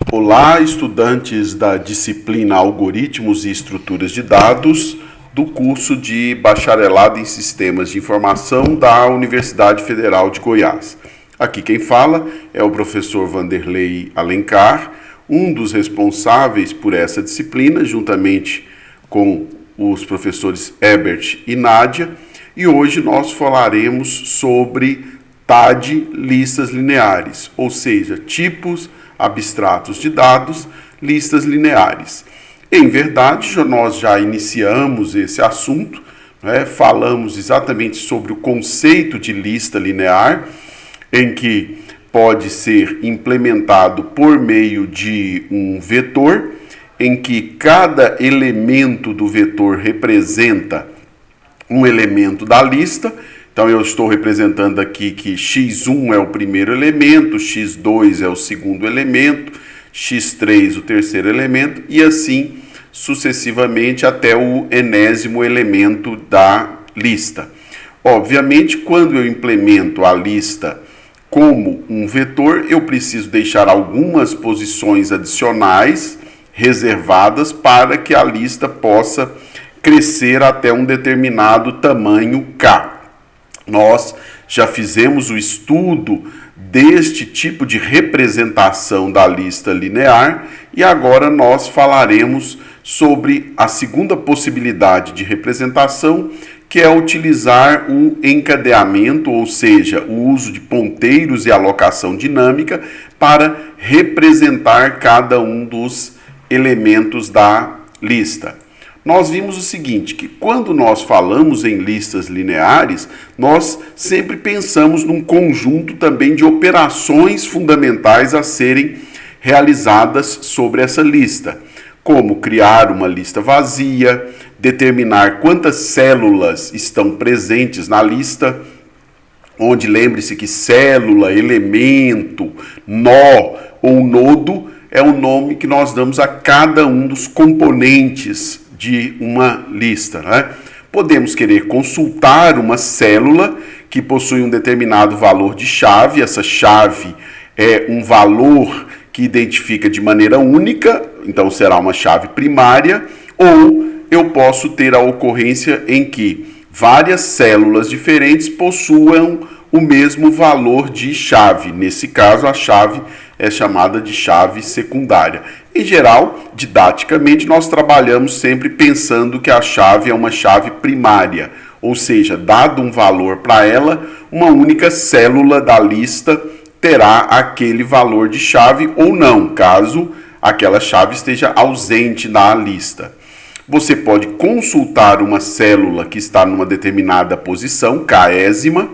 Olá, estudantes da disciplina Algoritmos e Estruturas de Dados do curso de Bacharelado em Sistemas de Informação da Universidade Federal de Goiás. Aqui quem fala é o professor Vanderlei Alencar, um dos responsáveis por essa disciplina, juntamente com os professores Herbert e Nádia, e hoje nós falaremos sobre TAD listas lineares, ou seja, tipos abstratos de dados, listas lineares. Em verdade, nós já iniciamos esse assunto, falamos exatamente sobre o conceito de lista linear, em que pode ser implementado por meio de um vetor, em que cada elemento do vetor representa um elemento da lista. Então eu estou representando aqui que x1 é o primeiro elemento, x2 é o segundo elemento, x3 o terceiro elemento e assim sucessivamente até o enésimo elemento da lista. Obviamente, quando eu implemento a lista como um vetor, eu preciso deixar algumas posições adicionais reservadas para que a lista possa crescer até um determinado tamanho K. Nós já fizemos o estudo deste tipo de representação da lista linear e agora nós falaremos sobre a segunda possibilidade de representação, que é utilizar o encadeamento, ou seja, o uso de ponteiros e alocação dinâmica para representar cada um dos elementos da lista. Nós vimos o seguinte, que quando nós falamos em listas lineares, nós sempre pensamos num conjunto também de operações fundamentais a serem realizadas sobre essa lista, como criar uma lista vazia, determinar quantas células estão presentes na lista, onde lembre-se que célula, elemento, nó ou nodo é o nome que nós damos a cada um dos componentes de uma lista, Podemos querer consultar uma célula que possui um determinado valor de chave. Essa chave é um valor que identifica de maneira única, então será uma chave primária, ou eu posso ter a ocorrência em que várias células diferentes possuam o mesmo valor de chave. Nesse caso, a chave é chamada de chave secundária. Em geral, didaticamente, nós trabalhamos sempre pensando que a chave é uma chave primária, ou seja, dado um valor para ela, uma única célula da lista terá aquele valor de chave ou não, caso aquela chave esteja ausente na lista. Você pode consultar uma célula que está numa determinada posição, késima,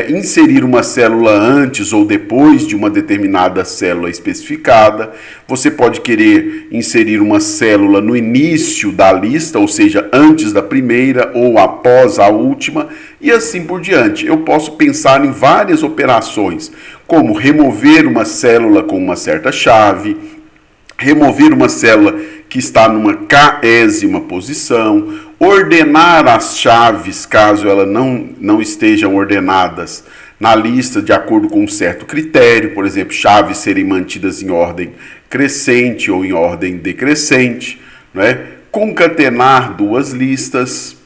inserir uma célula antes ou depois de uma determinada célula especificada. Você pode querer inserir uma célula no início da lista, ou seja, antes da primeira ou após a última, e assim por diante. Eu posso pensar em várias operações, como remover uma célula com uma certa chave, remover uma célula que está numa késima posição, ordenar as chaves caso elas não estejam ordenadas na lista de acordo com um certo critério, por exemplo, chaves serem mantidas em ordem crescente ou em ordem decrescente, concatenar duas listas,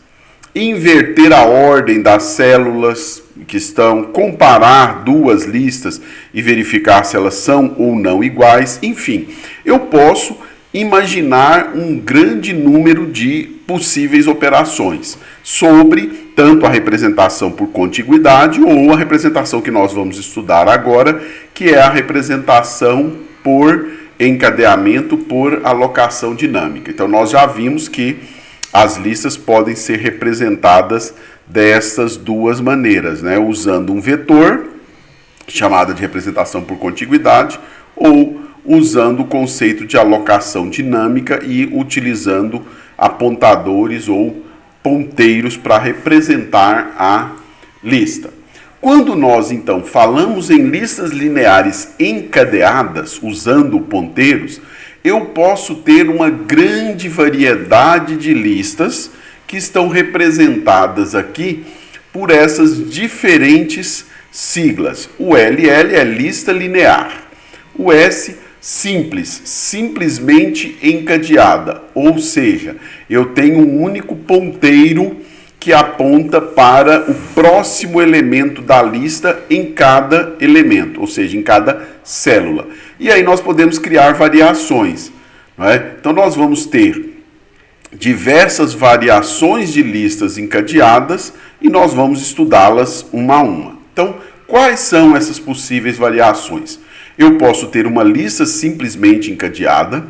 inverter a ordem das células que estão, comparar duas listas e verificar se elas são ou não iguais, enfim, eu posso imaginar um grande número de possíveis operações sobre tanto a representação por contiguidade ou a representação que nós vamos estudar agora, que é a representação por encadeamento por alocação dinâmica. Então nós já vimos que as listas podem ser representadas dessas duas maneiras, usando um vetor, chamado de representação por contiguidade, ou usando o conceito de alocação dinâmica e utilizando apontadores ou ponteiros para representar a lista. Quando nós, então, falamos em listas lineares encadeadas, usando ponteiros, eu posso ter uma grande variedade de listas que estão representadas aqui por essas diferentes siglas. O LL é lista linear. O S simples, simplesmente encadeada, ou seja, eu tenho um único ponteiro que aponta para o próximo elemento da lista em cada elemento, ou seja, em cada célula. E aí nós podemos criar variações, não é? Então nós vamos ter diversas variações de listas encadeadas e nós vamos estudá-las uma a uma. Então, quais são essas possíveis variações? Eu posso ter uma lista simplesmente encadeada.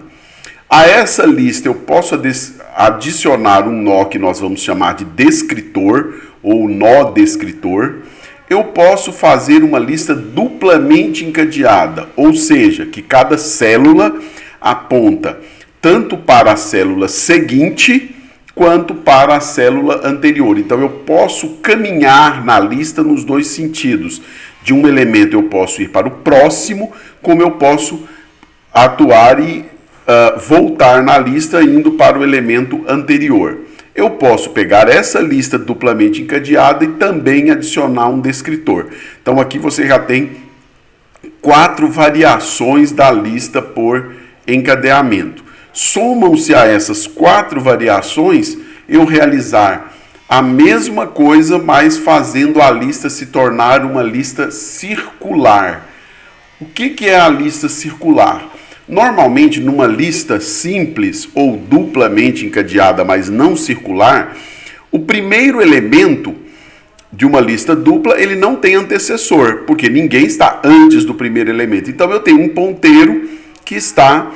A essa lista eu posso adicionar um nó que nós vamos chamar de descritor ou nó descritor. Eu posso fazer uma lista duplamente encadeada, ou seja, que cada célula aponta tanto para a célula seguinte quanto para a célula anterior. Então eu posso caminhar na lista nos dois sentidos. De um elemento eu posso ir para o próximo, como eu posso atuar e voltar na lista indo para o elemento anterior. Eu posso pegar essa lista duplamente encadeada e também adicionar um descritor. Então aqui você já tem 4 variações da lista por encadeamento. Somam-se a essas 4 variações eu realizar a mesma coisa, mas fazendo a lista se tornar uma lista circular. O que é a lista circular? Normalmente, numa lista simples ou duplamente encadeada, mas não circular, o primeiro elemento de uma lista dupla, ele não tem antecessor, porque ninguém está antes do primeiro elemento. Então, eu tenho um ponteiro que está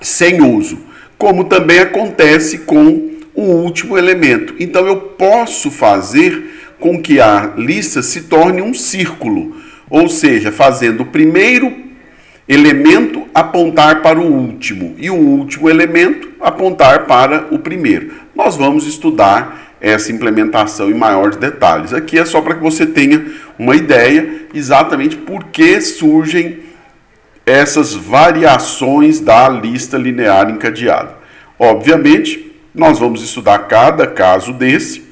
sem uso, como também acontece com o último elemento. Então eu posso fazer com que a lista se torne um círculo, ou seja, fazendo o primeiro elemento apontar para o último e o último elemento apontar para o primeiro. Nós vamos estudar essa implementação em maiores detalhes. Aqui é só para que você tenha uma ideia exatamente por que surgem essas variações da lista linear encadeada. Obviamente, nós vamos estudar cada caso desse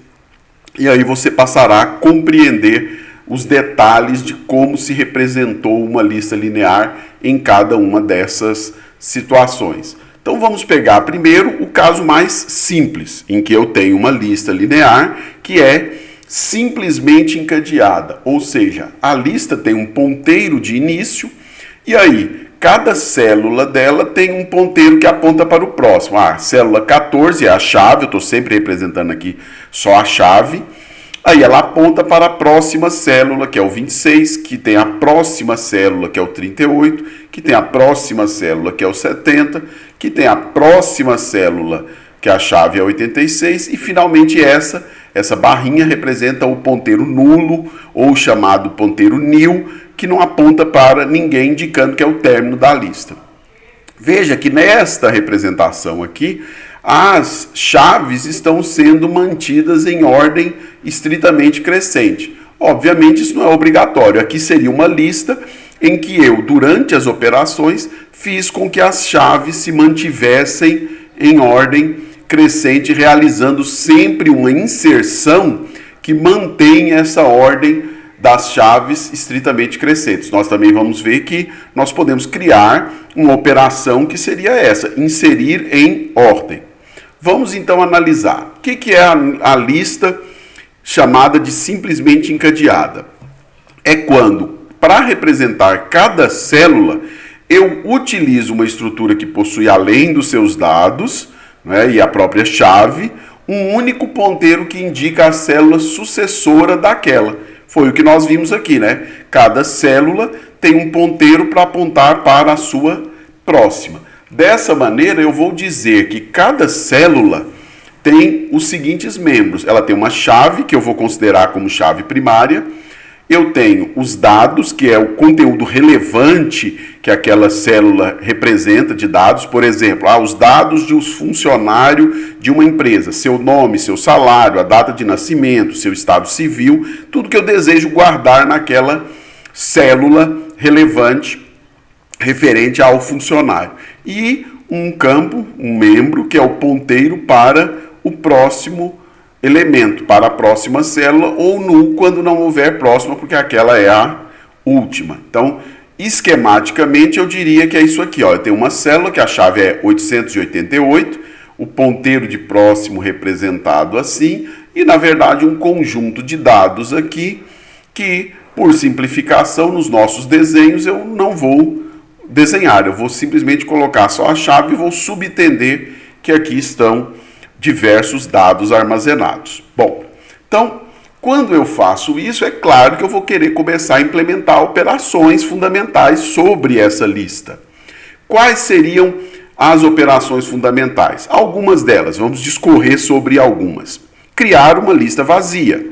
e aí você passará a compreender os detalhes de como se representou uma lista linear em cada uma dessas situações. Então vamos pegar primeiro o caso mais simples, em que eu tenho uma lista linear que é simplesmente encadeada, ou seja, a lista tem um ponteiro de início e aí cada célula dela tem um ponteiro que aponta para o próximo. A célula 14 é a chave, eu estou sempre representando aqui só a chave. Aí ela aponta para a próxima célula, que é o 26, que tem a próxima célula, que é o 38, que tem a próxima célula, que é o 70, que tem a próxima célula, que a chave é 86, e finalmente essa barrinha representa o ponteiro nulo, ou chamado ponteiro nil, que não aponta para ninguém, indicando que é o término da lista. Veja que nesta representação aqui, as chaves estão sendo mantidas em ordem estritamente crescente. Obviamente isso não é obrigatório. Aqui seria uma lista em que eu, durante as operações, fiz com que as chaves se mantivessem em ordem crescente, realizando sempre uma inserção que mantém essa ordem das chaves estritamente crescentes. Nós também vamos ver que nós podemos criar uma operação que seria essa, inserir em ordem. Vamos então analisar. O que é a lista chamada de simplesmente encadeada? É quando, para representar cada célula, eu utilizo uma estrutura que possui, além dos seus dados, né, e a própria chave, um único ponteiro que indica a célula sucessora daquela. Foi o que nós vimos aqui, né? Cada célula tem um ponteiro para apontar para a sua próxima. Dessa maneira, eu vou dizer que cada célula tem os seguintes membros. Ela tem uma chave, que eu vou considerar como chave primária. Eu tenho os dados, que é o conteúdo relevante que aquela célula representa de dados. Por exemplo, os dados dos funcionários de uma empresa. Seu nome, seu salário, a data de nascimento, seu estado civil. Tudo que eu desejo guardar naquela célula relevante referente ao funcionário. E um campo, um membro, que é o ponteiro para o próximo elemento, para a próxima célula, ou null quando não houver próxima, porque aquela é a última. Então, Esquematicamente, eu diria que é isso aqui. Ó. Eu tenho uma célula que a chave é 888, o ponteiro de próximo representado assim, e na verdade um conjunto de dados aqui que, por simplificação, nos nossos desenhos eu não vou desenhar, eu vou simplesmente colocar só a chave e vou subentender que aqui estão diversos dados armazenados. Bom, então, quando eu faço isso, é claro que eu vou querer começar a implementar operações fundamentais sobre essa lista. Quais seriam as operações fundamentais? Algumas delas, vamos discorrer sobre algumas. Criar uma lista vazia.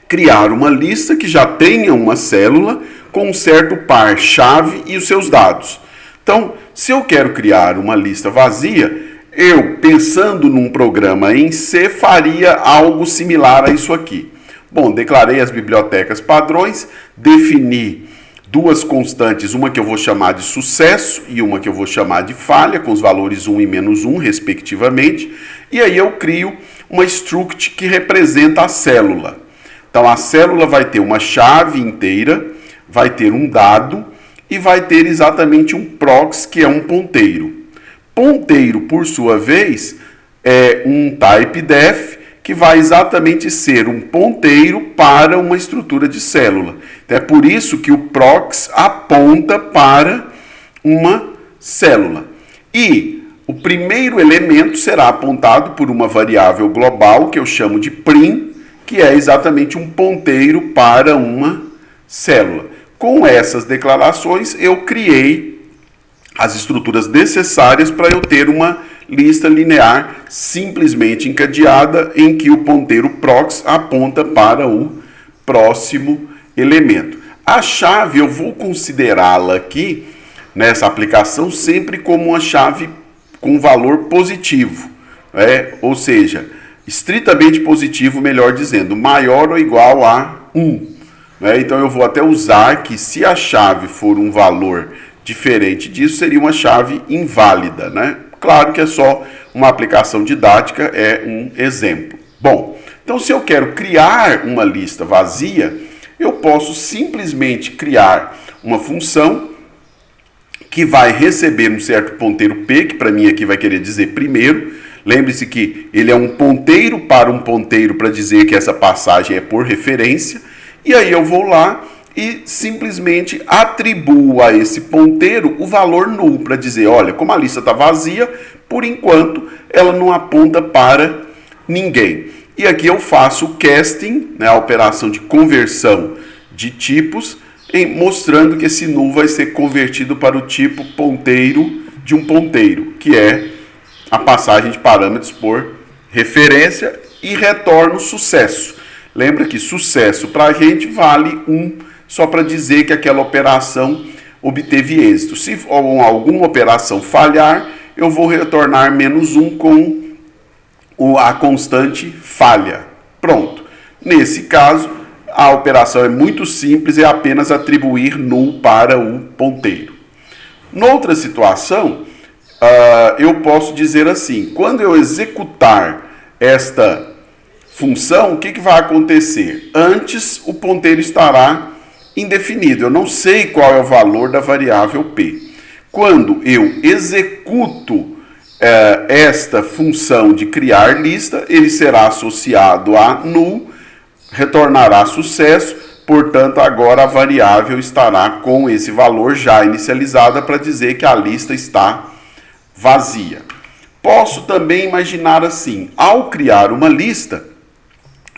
Criar uma lista que já tenha uma célula com um certo par-chave e os seus dados. Então, se eu quero criar uma lista vazia, eu, pensando num programa em C, faria algo similar a isso aqui. Bom, declarei as bibliotecas padrões, defini duas constantes, uma que eu vou chamar de sucesso e uma que eu vou chamar de falha, com os valores 1 e menos 1, respectivamente, e aí eu crio uma struct que representa a célula. Então, a célula vai ter uma chave inteira, vai ter um dado e vai ter exatamente um prox, que é um ponteiro. Ponteiro, por sua vez, é um type-def, que vai exatamente ser um ponteiro para uma estrutura de célula. Então, é por isso que o prox aponta para uma célula. E o primeiro elemento será apontado por uma variável global, que eu chamo de prim, que é exatamente um ponteiro para uma célula. Com essas declarações, eu criei as estruturas necessárias para eu ter uma lista linear simplesmente encadeada em que o ponteiro prox aponta para o próximo elemento. A chave eu vou considerá-la aqui, nessa aplicação, sempre como uma chave com valor positivo, ou seja, estritamente positivo, melhor dizendo, maior ou igual a 1. Então eu vou até usar que se a chave for um valor diferente disso, seria uma chave inválida, né? Claro que é só uma aplicação didática, é um exemplo. Bom, então se eu quero criar uma lista vazia, eu posso simplesmente criar uma função que vai receber um certo ponteiro P, que para mim aqui vai querer dizer primeiro. Lembre-se que ele é um ponteiro para um ponteiro para dizer que essa passagem é por referência. E aí eu vou lá e simplesmente atribuo a esse ponteiro o valor null, para dizer, olha, como a lista está vazia, por enquanto ela não aponta para ninguém. E aqui eu faço o casting, né, a operação de conversão de tipos, mostrando que esse null vai ser convertido para o tipo ponteiro de um ponteiro, que é a passagem de parâmetros por referência, e retorno sucesso. Lembra que sucesso para a gente vale 1, só para dizer que aquela operação obteve êxito. Se alguma operação falhar, eu vou retornar menos 1 com a constante falha. Pronto. Nesse caso, a operação é muito simples, é apenas atribuir null para o ponteiro. Noutra situação, eu posso dizer assim, quando eu executar esta função, o que vai acontecer? Antes, o ponteiro estará indefinido. Eu não sei qual é o valor da variável P. Quando eu executo esta função de criar lista, ele será associado a null, retornará sucesso, portanto, agora a variável estará com esse valor já inicializada para dizer que a lista está vazia. Posso também imaginar assim, ao criar uma lista,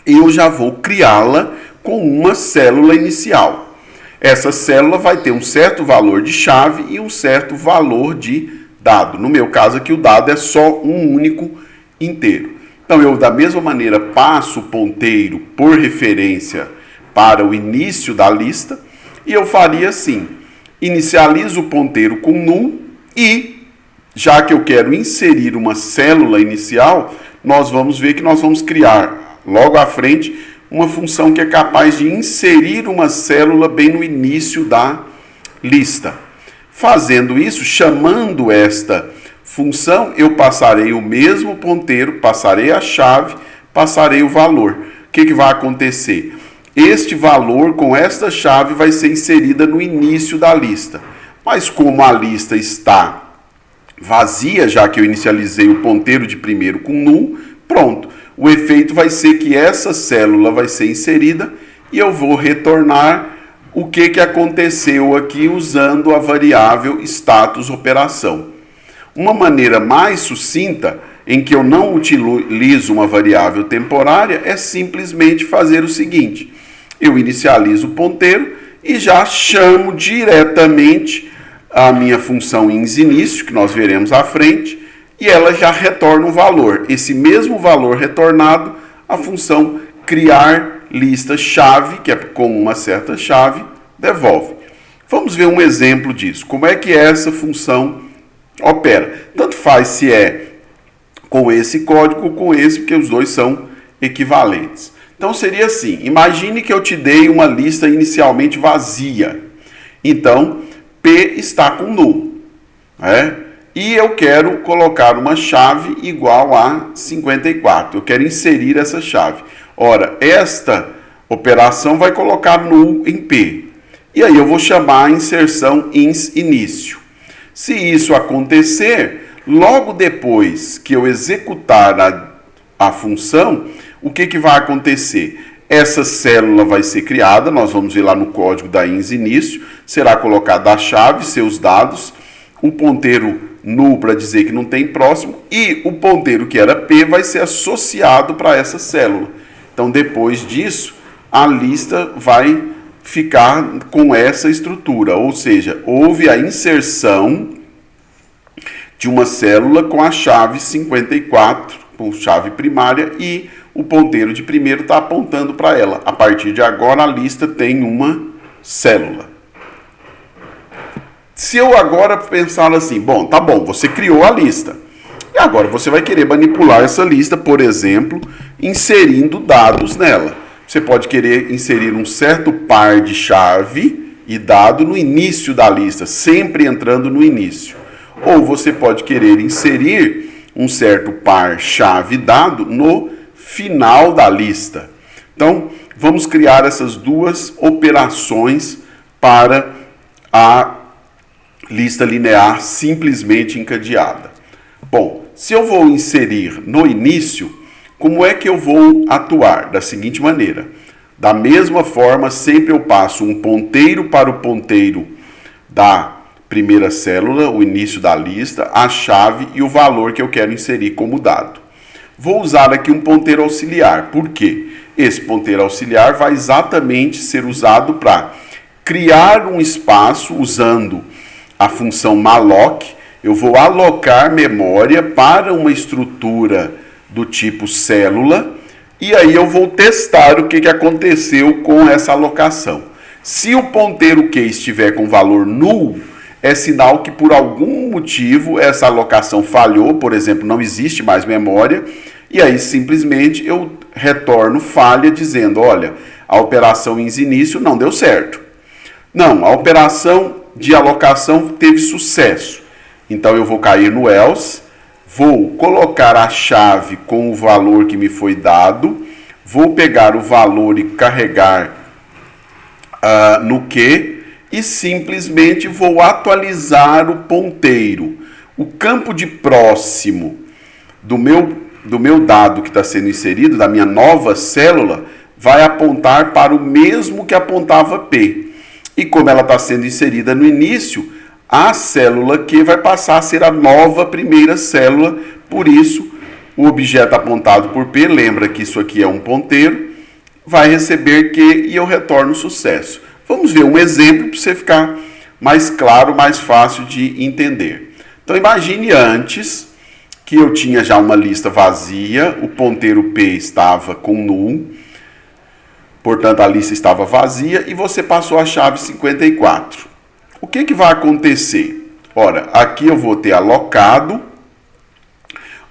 eu já vou criá-la com uma célula inicial. Essa célula vai ter um certo valor de chave e um certo valor de dado. No meu caso aqui, o dado é só um único inteiro. Então, eu da mesma maneira passo o ponteiro por referência para o início da lista e eu faria assim, inicializo o ponteiro com null e, já que eu quero inserir uma célula inicial, nós vamos ver que nós vamos criar logo à frente uma função que é capaz de inserir uma célula bem no início da lista. Fazendo isso, chamando esta função, eu passarei o mesmo ponteiro, passarei a chave, passarei o valor. O que vai acontecer? este valor com esta chave vai ser inserida no início da lista. Mas como a lista está vazia, já que eu inicializei o ponteiro de primeiro com null, pronto. O efeito vai ser que essa célula vai ser inserida e eu vou retornar o que aconteceu aqui usando a variável status operação. Uma maneira mais sucinta, em que eu não utilizo uma variável temporária, é simplesmente fazer o seguinte: eu inicializo o ponteiro e já chamo diretamente a minha função inInício, que nós veremos à frente, e ela já retorna um valor. Esse mesmo valor retornado, a função criar lista chave, que é com uma certa chave, devolve. Vamos ver um exemplo disso. Como é que essa função opera? Tanto faz se é com esse código ou com esse, porque os dois são equivalentes. Então seria assim: imagine que eu te dei uma lista inicialmente vazia. Então, P está com null, né? E eu quero colocar uma chave igual a 54. Eu quero inserir essa chave. Ora, esta operação vai colocar null em P. E aí eu vou chamar a inserção inInício. Se isso acontecer, logo depois que eu executar a função, o que vai acontecer? Essa célula vai ser criada, nós vamos ver lá no código da inInício, será colocada a chave, seus dados, o ponteiro null para dizer que não tem próximo, e o ponteiro que era P vai ser associado para essa célula. Então, depois disso, a lista vai ficar com essa estrutura, ou seja, houve a inserção de uma célula com a chave 54, com chave primária, e o ponteiro de primeiro está apontando para ela. A partir de agora, a lista tem uma célula. Se eu agora pensar assim, bom, tá bom, você criou a lista. E agora você vai querer manipular essa lista, por exemplo, inserindo dados nela. Você pode querer inserir um certo par de chave e dado no início da lista, sempre entrando no início. Ou você pode querer inserir um certo par chave dado no final da lista. Então, vamos criar essas duas operações para a lista linear simplesmente encadeada. Bom, se eu vou inserir no início, como é que eu vou atuar? Da seguinte maneira: da mesma forma, sempre eu passo um ponteiro para o ponteiro da primeira célula, o início da lista, a chave e o valor que eu quero inserir como dado. Vou usar aqui um ponteiro auxiliar. Por quê? Esse ponteiro auxiliar vai exatamente ser usado para criar um espaço usando a função malloc. Eu vou alocar memória para uma estrutura do tipo célula e aí eu vou testar o que aconteceu com essa alocação. Se o ponteiro Q estiver com valor null, é sinal que por algum motivo essa alocação falhou, por exemplo, não existe mais memória, e aí simplesmente eu retorno falha dizendo, olha, a operação inInício não deu certo. Não, a operação de alocação teve sucesso. Então eu vou cair no else, vou colocar a chave com o valor que me foi dado, vou pegar o valor e carregar no Q, e simplesmente vou atualizar o ponteiro. O campo de próximo do meu dado que está sendo inserido, da minha nova célula, vai apontar para o mesmo que apontava P. E como ela está sendo inserida no início, a célula Q vai passar a ser a nova primeira célula. Por isso, o objeto apontado por P, lembra que isso aqui é um ponteiro, vai receber Q e eu retorno sucesso. Vamos ver um exemplo para você ficar mais claro, mais fácil de entender. Então imagine antes que eu tinha já uma lista vazia, o ponteiro P estava com null, portanto a lista estava vazia e você passou a chave 54. O que vai acontecer? Ora, aqui eu vou ter alocado,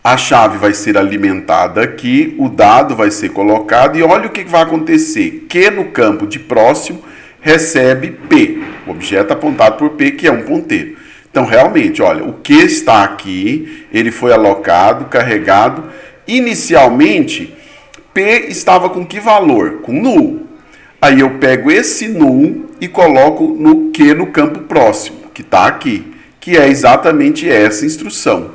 a chave vai ser alimentada aqui, o dado vai ser colocado e olha o que vai acontecer. Q no campo de próximo recebe P, o objeto apontado por P, que é um ponteiro. Então, realmente, olha, o Q está aqui, ele foi alocado, carregado. Inicialmente, P estava com que valor? Com null. Aí eu pego esse null e coloco no Q no campo próximo, que está aqui, que é exatamente essa instrução.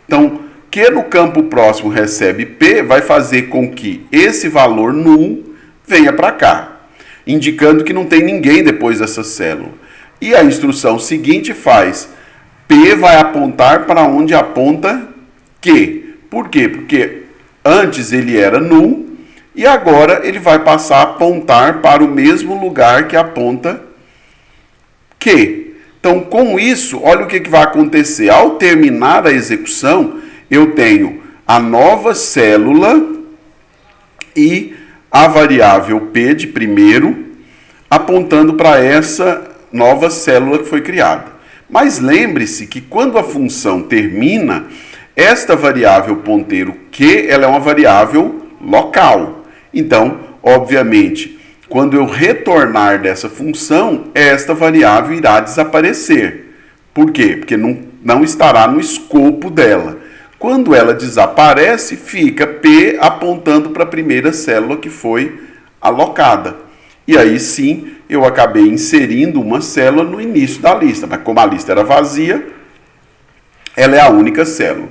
Então, Q no campo próximo recebe P, vai fazer com que esse valor null venha para cá, indicando que não tem ninguém depois dessa célula. E a instrução seguinte faz P vai apontar para onde aponta Q. Por quê? Porque antes ele era null e agora ele vai passar a apontar para o mesmo lugar que aponta Q. Então, com isso, olha o que vai acontecer. Ao terminar a execução, eu tenho a nova célula e a variável P de primeiro apontando para essa nova célula que foi criada. Mas lembre-se que quando a função termina, esta variável ponteiro Q, ela é uma variável local. Então, obviamente, quando eu retornar dessa função, esta variável irá desaparecer. Por quê? Porque não estará no escopo dela. Quando ela desaparece, fica P apontando para a primeira célula que foi alocada. E aí sim, eu acabei inserindo uma célula no início da lista. Mas como a lista era vazia, ela é a única célula.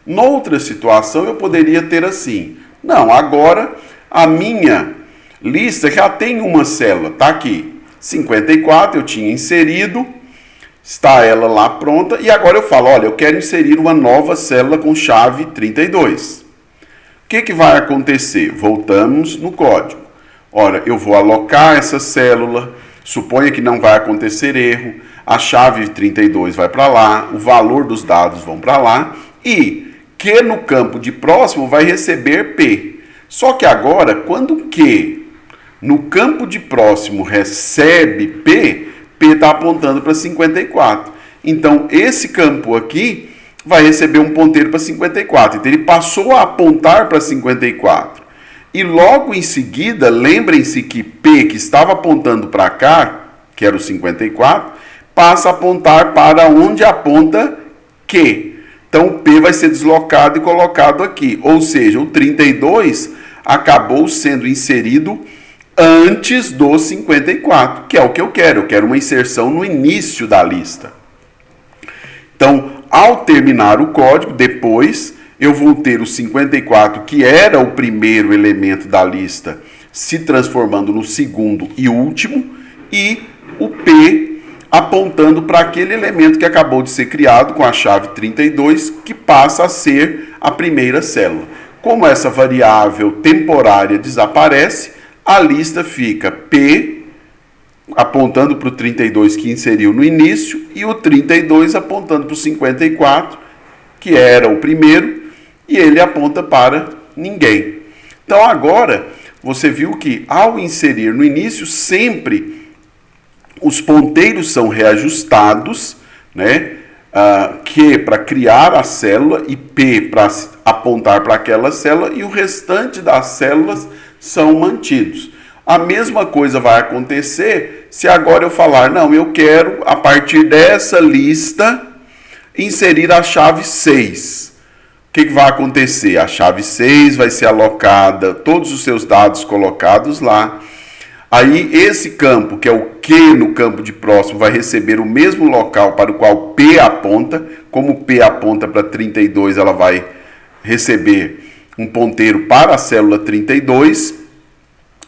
Noutra situação, eu poderia ter assim. Não, agora a minha lista já tem uma célula. Está aqui, 54, eu tinha inserido. Está ela lá pronta. E agora eu falo, olha, eu quero inserir uma nova célula com chave 32. O que vai acontecer? Voltamos no código. Ora, eu vou alocar essa célula, suponha que não vai acontecer erro, a chave 32 vai para lá, o valor dos dados vão para lá e Q no campo de próximo vai receber P. Só que agora, quando Q no campo de próximo recebe P, P está apontando para 54. Então, esse campo aqui vai receber um ponteiro para 54. Então, ele passou a apontar para 54. E logo em seguida, lembrem-se que P, que estava apontando para cá, que era o 54, passa a apontar para onde aponta Q. Então, o P vai ser deslocado e colocado aqui. Ou seja, o 32 acabou sendo inserido antes do 54, que é o que eu quero. Eu quero uma inserção no início da lista. Então, ao terminar o código, depois eu vou ter o 54, que era o primeiro elemento da lista, se transformando no segundo e último, e o P apontando para aquele elemento que acabou de ser criado com a chave 32, que passa a ser a primeira célula. Como essa variável temporária desaparece, a lista fica P apontando para o 32 que inseriu no início e o 32 apontando para o 54, que era o primeiro, e ele aponta para ninguém. Então agora você viu que ao inserir no início sempre os ponteiros são reajustados, né? Q para criar a célula e P para apontar para aquela célula e o restante das células são mantidos. A mesma coisa vai acontecer se agora eu falar, não, eu quero a partir dessa lista inserir a chave 6. O que vai acontecer? A chave 6 vai ser alocada, todos os seus dados colocados lá. Aí esse campo, que é o Q no campo de próximo, vai receber o mesmo local para o qual P aponta. Como P aponta para 32, ela vai receber um ponteiro para a célula 32.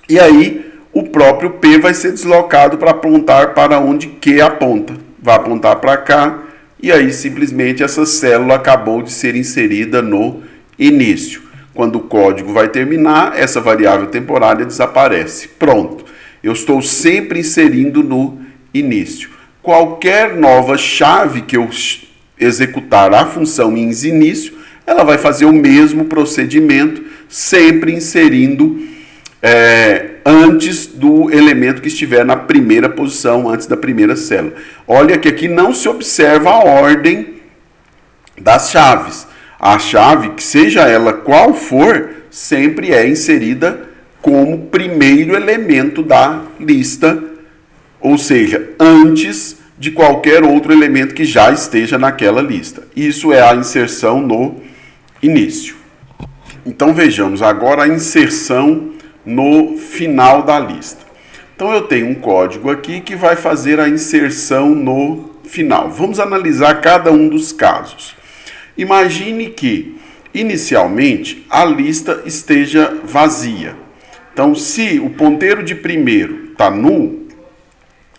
E aí o próprio P vai ser deslocado para apontar para onde Q aponta. Vai apontar para cá. E aí, simplesmente, essa célula acabou de ser inserida no início. Quando o código vai terminar, essa variável temporária desaparece. Pronto. Eu estou sempre inserindo no início. Qualquer nova chave que eu executar a função inInício, ela vai fazer o mesmo procedimento, sempre inserindo antes do elemento que estiver na primeira posição, antes da primeira célula. Olha que aqui não se observa a ordem das chaves. A chave, que seja ela qual for, sempre é inserida como primeiro elemento da lista, ou seja, antes de qualquer outro elemento que já esteja naquela lista. Isso é a inserção no início. Então vejamos agora a inserção no final da lista. Então eu tenho um código aqui que vai fazer a inserção no final. Vamos analisar cada um dos casos. Imagine que, inicialmente, a lista esteja vazia. Então, se o ponteiro de primeiro está nulo,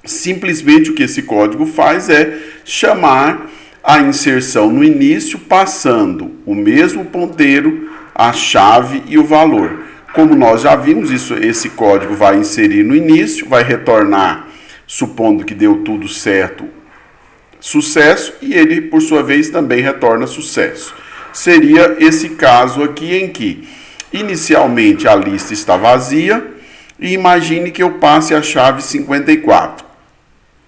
simplesmente o que esse código faz é chamar a inserção no início, passando o mesmo ponteiro, a chave e o valor. Como nós já vimos, esse código vai inserir no início, vai retornar, supondo que deu tudo certo, sucesso, e ele, por sua vez, também retorna sucesso. Seria esse caso aqui em que, inicialmente, a lista está vazia, e imagine que eu passe a chave 54.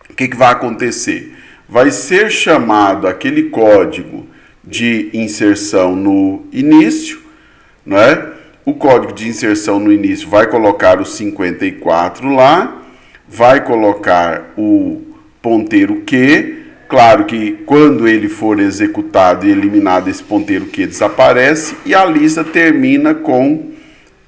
O que vai acontecer? Vai ser chamado aquele código de inserção no início, não é? O código de inserção no início vai colocar o 54 lá, vai colocar o ponteiro Q. Claro que quando ele for executado e eliminado, esse ponteiro Q desaparece e a lista termina com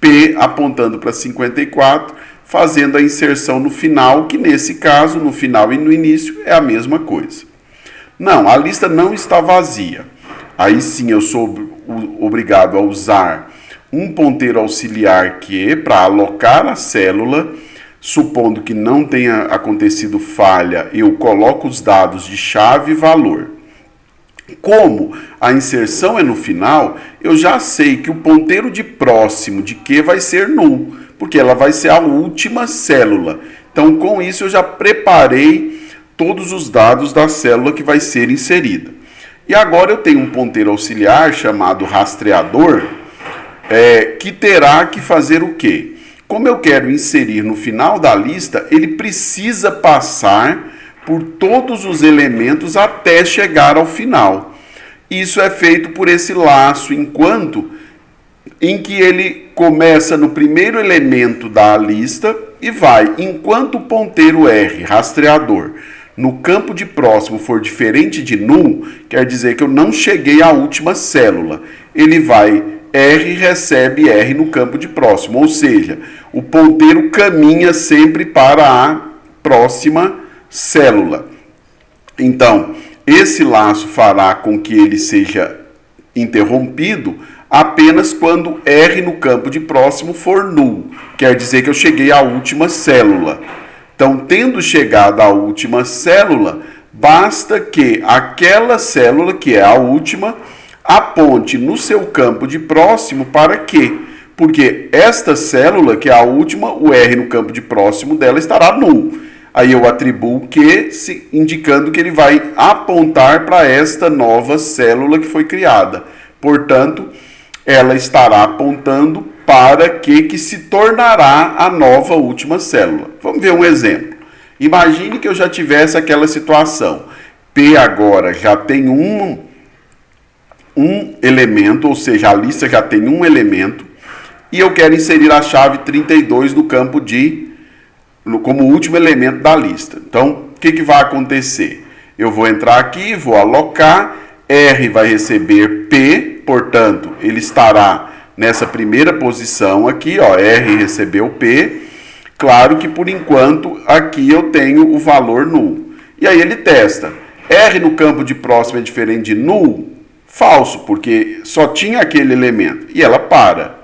P apontando para 54, fazendo a inserção no final, que nesse caso, no final e no início, é a mesma coisa. Não, a lista não está vazia. Aí sim eu sou obrigado a usar um ponteiro auxiliar Q para alocar a célula. Supondo que não tenha acontecido falha, eu coloco os dados de chave e valor. Como a inserção é no final, eu já sei que o ponteiro de próximo de Q vai ser null, porque ela vai ser a última célula. Então, com isso, eu já preparei todos os dados da célula que vai ser inserida. E agora eu tenho um ponteiro auxiliar chamado rastreador, que terá que fazer o quê? Como eu quero inserir no final da lista, ele precisa passar por todos os elementos até chegar ao final. Isso é feito por esse laço, em que ele começa no primeiro elemento da lista e vai, enquanto o ponteiro R, rastreador, no campo de próximo for diferente de null, quer dizer que eu não cheguei à última célula. Ele vai, R recebe R no campo de próximo, ou seja, o ponteiro caminha sempre para a próxima célula. Então, esse laço fará com que ele seja interrompido apenas quando R no campo de próximo for null, quer dizer que eu cheguei à última célula. Então, tendo chegado à última célula, basta que aquela célula, que é a última, aponte no seu campo de próximo para quê? Porque esta célula, que é a última, o R no campo de próximo dela estará null. Aí eu atribuo Q, indicando que ele vai apontar para esta nova célula que foi criada. Portanto, ela estará apontando para que se tornará a nova última célula. Vamos ver um exemplo. Imagine que eu já tivesse aquela situação. P agora já tem um elemento, ou seja, a lista já tem um elemento, e eu quero inserir a chave 32 no campo como último elemento da lista. Então, o que vai acontecer? Eu vou entrar aqui, vou alocar, R vai receber P, portanto, ele estará nessa primeira posição aqui, ó, R recebeu P. Claro que por enquanto aqui eu tenho o valor null. E aí ele testa. R no campo de próximo é diferente de null? Falso, porque só tinha aquele elemento. E ela para.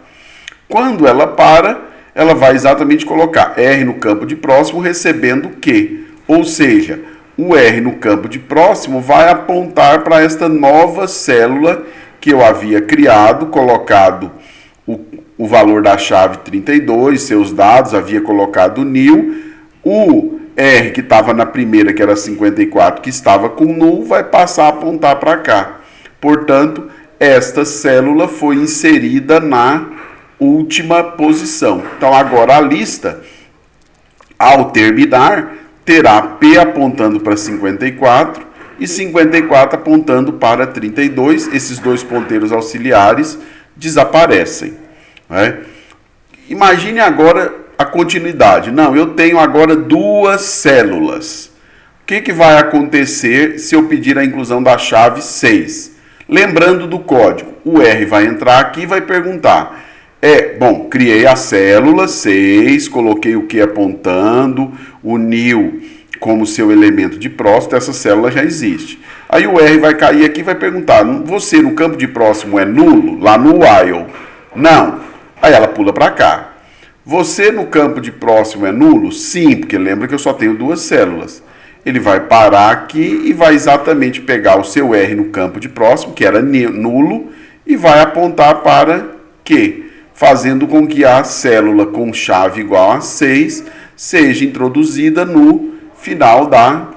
Quando ela para, ela vai exatamente colocar R no campo de próximo recebendo Q. Ou seja, o R no campo de próximo vai apontar para esta nova célula que eu havia criado, colocado o valor da chave 32, seus dados, havia colocado nil. O R que estava na primeira, que era 54, que estava com null, vai passar a apontar para cá. Portanto, esta célula foi inserida na última posição. Então, agora a lista, ao terminar, terá P apontando para 54 e 54 apontando para 32. Esses dois ponteiros auxiliares desaparecem. Né? Imagine agora a continuidade. Não, eu tenho agora duas células. O que vai acontecer se eu pedir a inclusão da chave 6? Lembrando do código, o R vai entrar aqui e vai perguntar: Bom, criei a célula 6, coloquei o Q apontando, uniu como seu elemento de próximo, essa célula já existe. Aí o R vai cair aqui e vai perguntar, você no campo de próximo é nulo? Lá no while? Não. Aí ela pula para cá. Você no campo de próximo é nulo? Sim, porque lembra que eu só tenho 2 células. Ele vai parar aqui e vai exatamente pegar o seu R no campo de próximo, que era nulo, e vai apontar para Q, fazendo com que a célula com chave igual a 6 seja introduzida no final da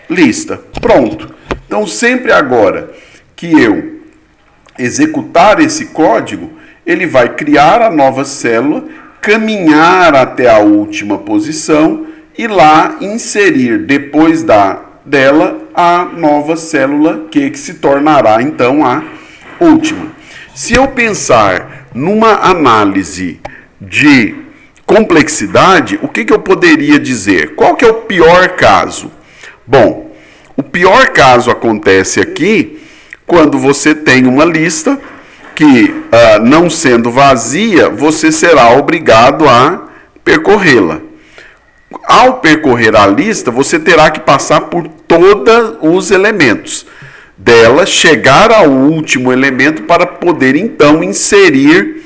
lista. Pronto. Então, sempre agora que eu executar esse código, ele vai criar a nova célula, caminhar até a última posição e lá inserir depois dela a nova célula que se tornará então a última. Se eu pensar numa análise de complexidade, o que eu poderia dizer? Qual que é o pior caso? Bom, o pior caso acontece aqui quando você tem uma lista que, não sendo vazia, você será obrigado a percorrê-la. Ao percorrer a lista, você terá que passar por todos os elementos dela, chegar ao último elemento para poder então inserir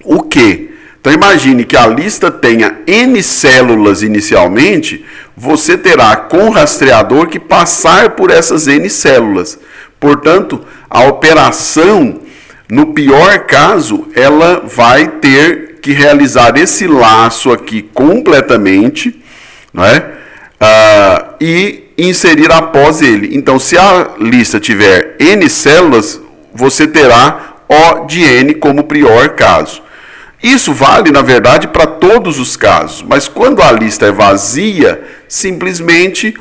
o Q. Então imagine que a lista tenha N células inicialmente, você terá com o rastreador que passar por essas N células. Portanto, a operação, no pior caso, ela vai ter que realizar esse laço aqui completamente, não é? E inserir após ele. Então, se a lista tiver N células, você terá O de N como pior caso. Isso vale, na verdade, para todos os casos, mas quando a lista é vazia, simplesmente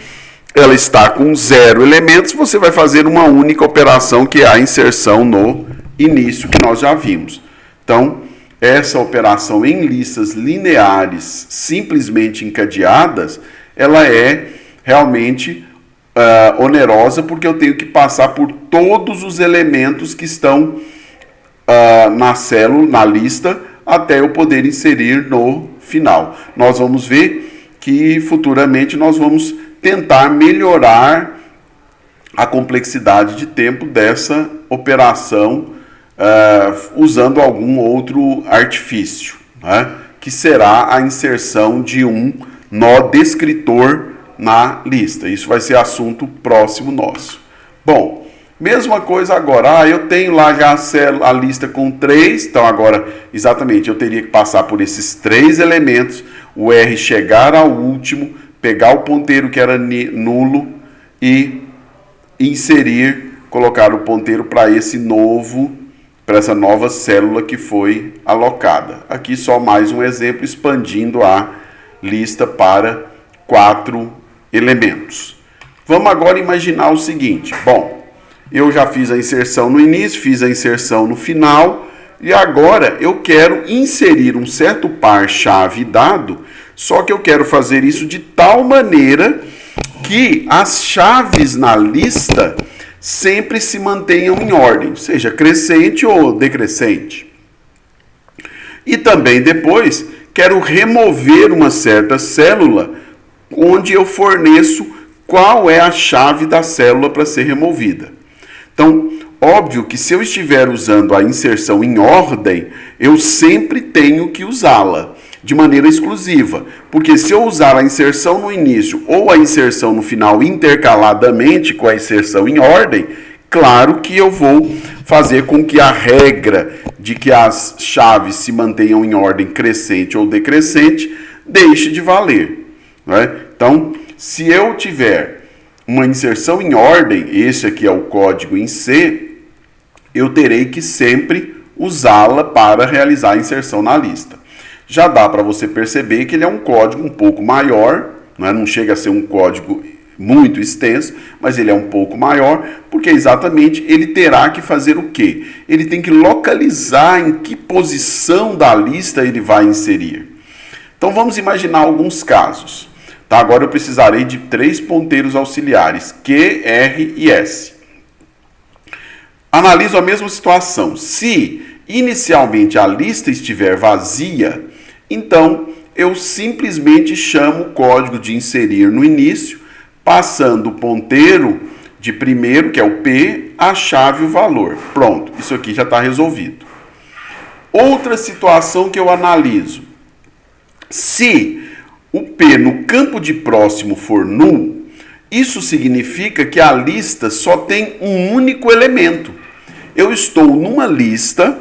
ela está com 0 elementos, você vai fazer uma única operação, que é a inserção no início, que nós já vimos. Então, essa operação em listas lineares, simplesmente encadeadas, ela é realmente onerosa, porque eu tenho que passar por todos os elementos que estão na célula, na lista, até eu poder inserir no final. Nós vamos ver que futuramente nós vamos tentar melhorar a complexidade de tempo dessa operação usando algum outro artifício, né? Que será a inserção de um nó descritor na lista. Isso vai ser assunto próximo nosso. Bom, mesma coisa agora, eu tenho lá já a lista com 3, então agora, exatamente, eu teria que passar por esses 3 elementos, o R chegar ao último, pegar o ponteiro que era nulo e inserir, colocar o ponteiro para essa nova célula que foi alocada. Aqui só mais um exemplo, expandindo a lista para 4 elementos. Vamos agora imaginar o seguinte, bom, eu já fiz a inserção no início, fiz a inserção no final, e agora eu quero inserir um certo par-chave dado, só que eu quero fazer isso de tal maneira que as chaves na lista sempre se mantenham em ordem, seja crescente ou decrescente. E também depois quero remover uma certa célula onde eu forneço qual é a chave da célula para ser removida. Então, óbvio que se eu estiver usando a inserção em ordem, eu sempre tenho que usá-la de maneira exclusiva, porque se eu usar a inserção no início ou a inserção no final intercaladamente com a inserção em ordem, claro que eu vou fazer com que a regra de que as chaves se mantenham em ordem crescente ou decrescente deixe de valer, não é? Então, se eu tiver uma inserção em ordem, esse aqui é o código em C, eu terei que sempre usá-la para realizar a inserção na lista. Já dá para você perceber que ele é um código um pouco maior, não chega a ser um código muito extenso, mas ele é um pouco maior, porque exatamente ele terá que fazer o quê? Ele tem que localizar em que posição da lista ele vai inserir. Então vamos imaginar alguns casos. Tá? Agora eu precisarei de 3 ponteiros auxiliares, Q, R e S. Analiso a mesma situação. Se inicialmente a lista estiver vazia, então eu simplesmente chamo o código de inserir no início, passando o ponteiro de primeiro, que é o P, a chave e o valor. Pronto, isso aqui já está resolvido. Outra situação que eu analiso. Se o P no campo de próximo for null, isso significa que a lista só tem um único elemento. Eu estou numa lista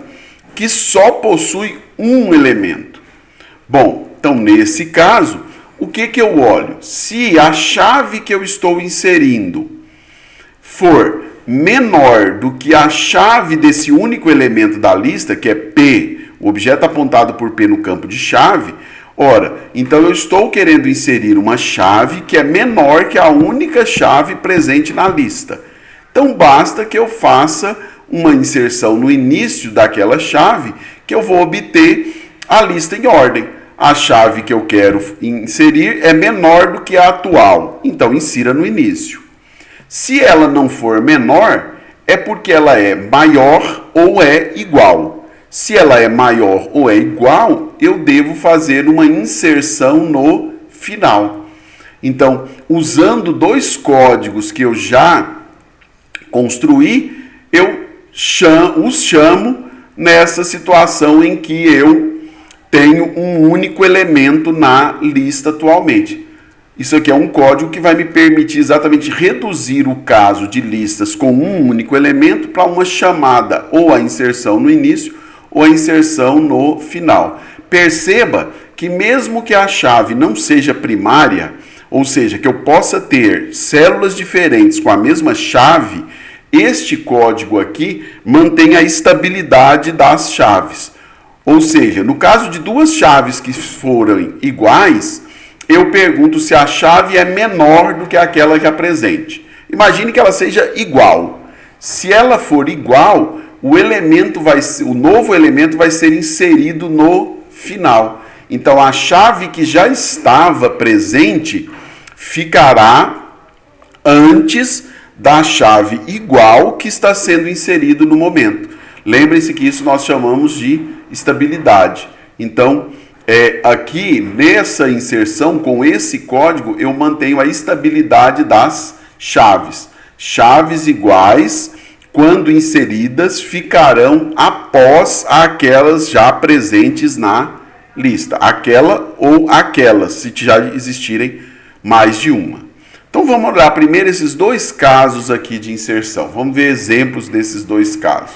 que só possui um elemento. Bom, então nesse caso, o que eu olho? Se a chave que eu estou inserindo for menor do que a chave desse único elemento da lista, que é P, o objeto apontado por P no campo de chave, ora, então eu estou querendo inserir uma chave que é menor que a única chave presente na lista. Então basta que eu faça uma inserção no início daquela chave que eu vou obter a lista em ordem. A chave que eu quero inserir é menor do que a atual, então insira no início. Se ela não for menor, é porque ela é maior ou é igual. Se ela é maior ou é igual, eu devo fazer uma inserção no final. Então, usando dois códigos que eu já construí, eu os chamo nessa situação em que eu tenho um único elemento na lista atualmente. Isso aqui é um código que vai me permitir exatamente reduzir o caso de listas com um único elemento para uma chamada, ou a inserção no início, ou a inserção no final. Perceba que mesmo que a chave não seja primária, ou seja, que eu possa ter células diferentes com a mesma chave, este código aqui mantém a estabilidade das chaves. Ou seja, no caso de duas chaves que forem iguais, eu pergunto se a chave é menor do que aquela já presente. Imagine que ela seja igual. Se ela for igual, o novo elemento vai ser inserido no final. Então, a chave que já estava presente ficará antes da chave igual que está sendo inserido no momento. Lembre-se que isso nós chamamos de estabilidade. Então, aqui nessa inserção, com esse código, eu mantenho a estabilidade das chaves. Chaves iguais, quando inseridas, ficarão após aquelas já presentes na lista. Aquela ou aquelas, se já existirem mais de uma. Então vamos olhar primeiro esses dois casos aqui de inserção. Vamos ver exemplos desses dois casos.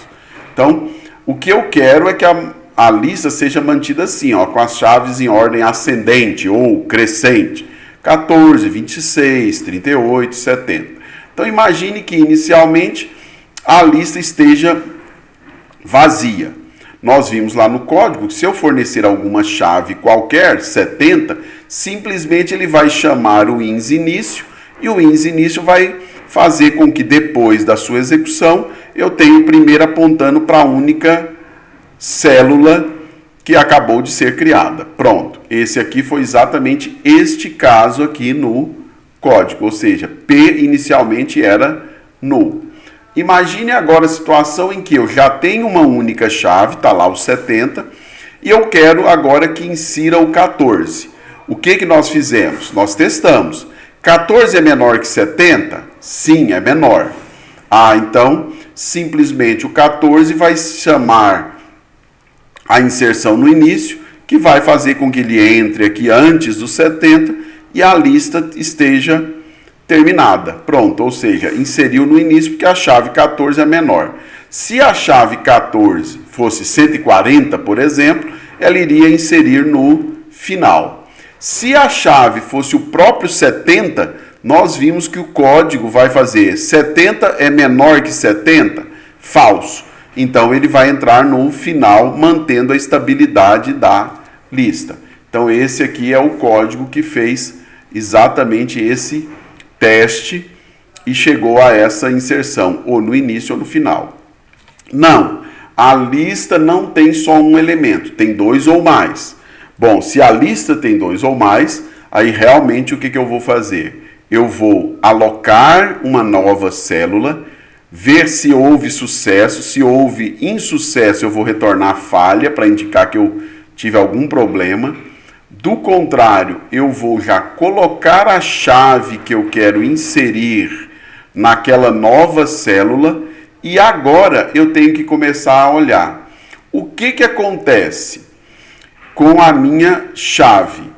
Então, o que eu quero é que a lista seja mantida assim, ó, com as chaves em ordem ascendente ou crescente. 14, 26, 38, 70. Então imagine que inicialmente a lista esteja vazia. Nós vimos lá no código que se eu fornecer alguma chave qualquer, 70, simplesmente ele vai chamar o ins início e o ins início vai fazer com que depois da sua execução eu tenha o primeiro apontando para a única célula que acabou de ser criada. Pronto, esse aqui foi exatamente este caso aqui no código, ou seja, P inicialmente era null. Imagine agora a situação em que eu já tenho uma única chave, está lá o 70, e eu quero agora que insira o 14. O que nós fizemos? Nós testamos. 14 é menor que 70? Sim, é menor. Então, simplesmente o 14 vai chamar a inserção no início, que vai fazer com que ele entre aqui antes do 70 e a lista esteja terminada. Pronto, ou seja, inseriu no início porque a chave 14 é menor. Se a chave 14 fosse 140, por exemplo, ela iria inserir no final. Se a chave fosse o próprio 70, nós vimos que o código vai fazer 70 é menor que 70? Falso. Então ele vai entrar no final, mantendo a estabilidade da lista. Então esse aqui é o código que fez exatamente esse teste e chegou a essa inserção, ou no início ou no final. Não, a lista não tem só um elemento, tem dois ou mais. Bom, se a lista tem dois ou mais, aí realmente o que eu vou fazer? Eu vou alocar uma nova célula, ver se houve sucesso. Se houve insucesso, eu vou retornar falha para indicar que eu tive algum problema. Do contrário, eu vou já colocar a chave que eu quero inserir naquela nova célula e agora eu tenho que começar a olhar o que acontece com a minha chave.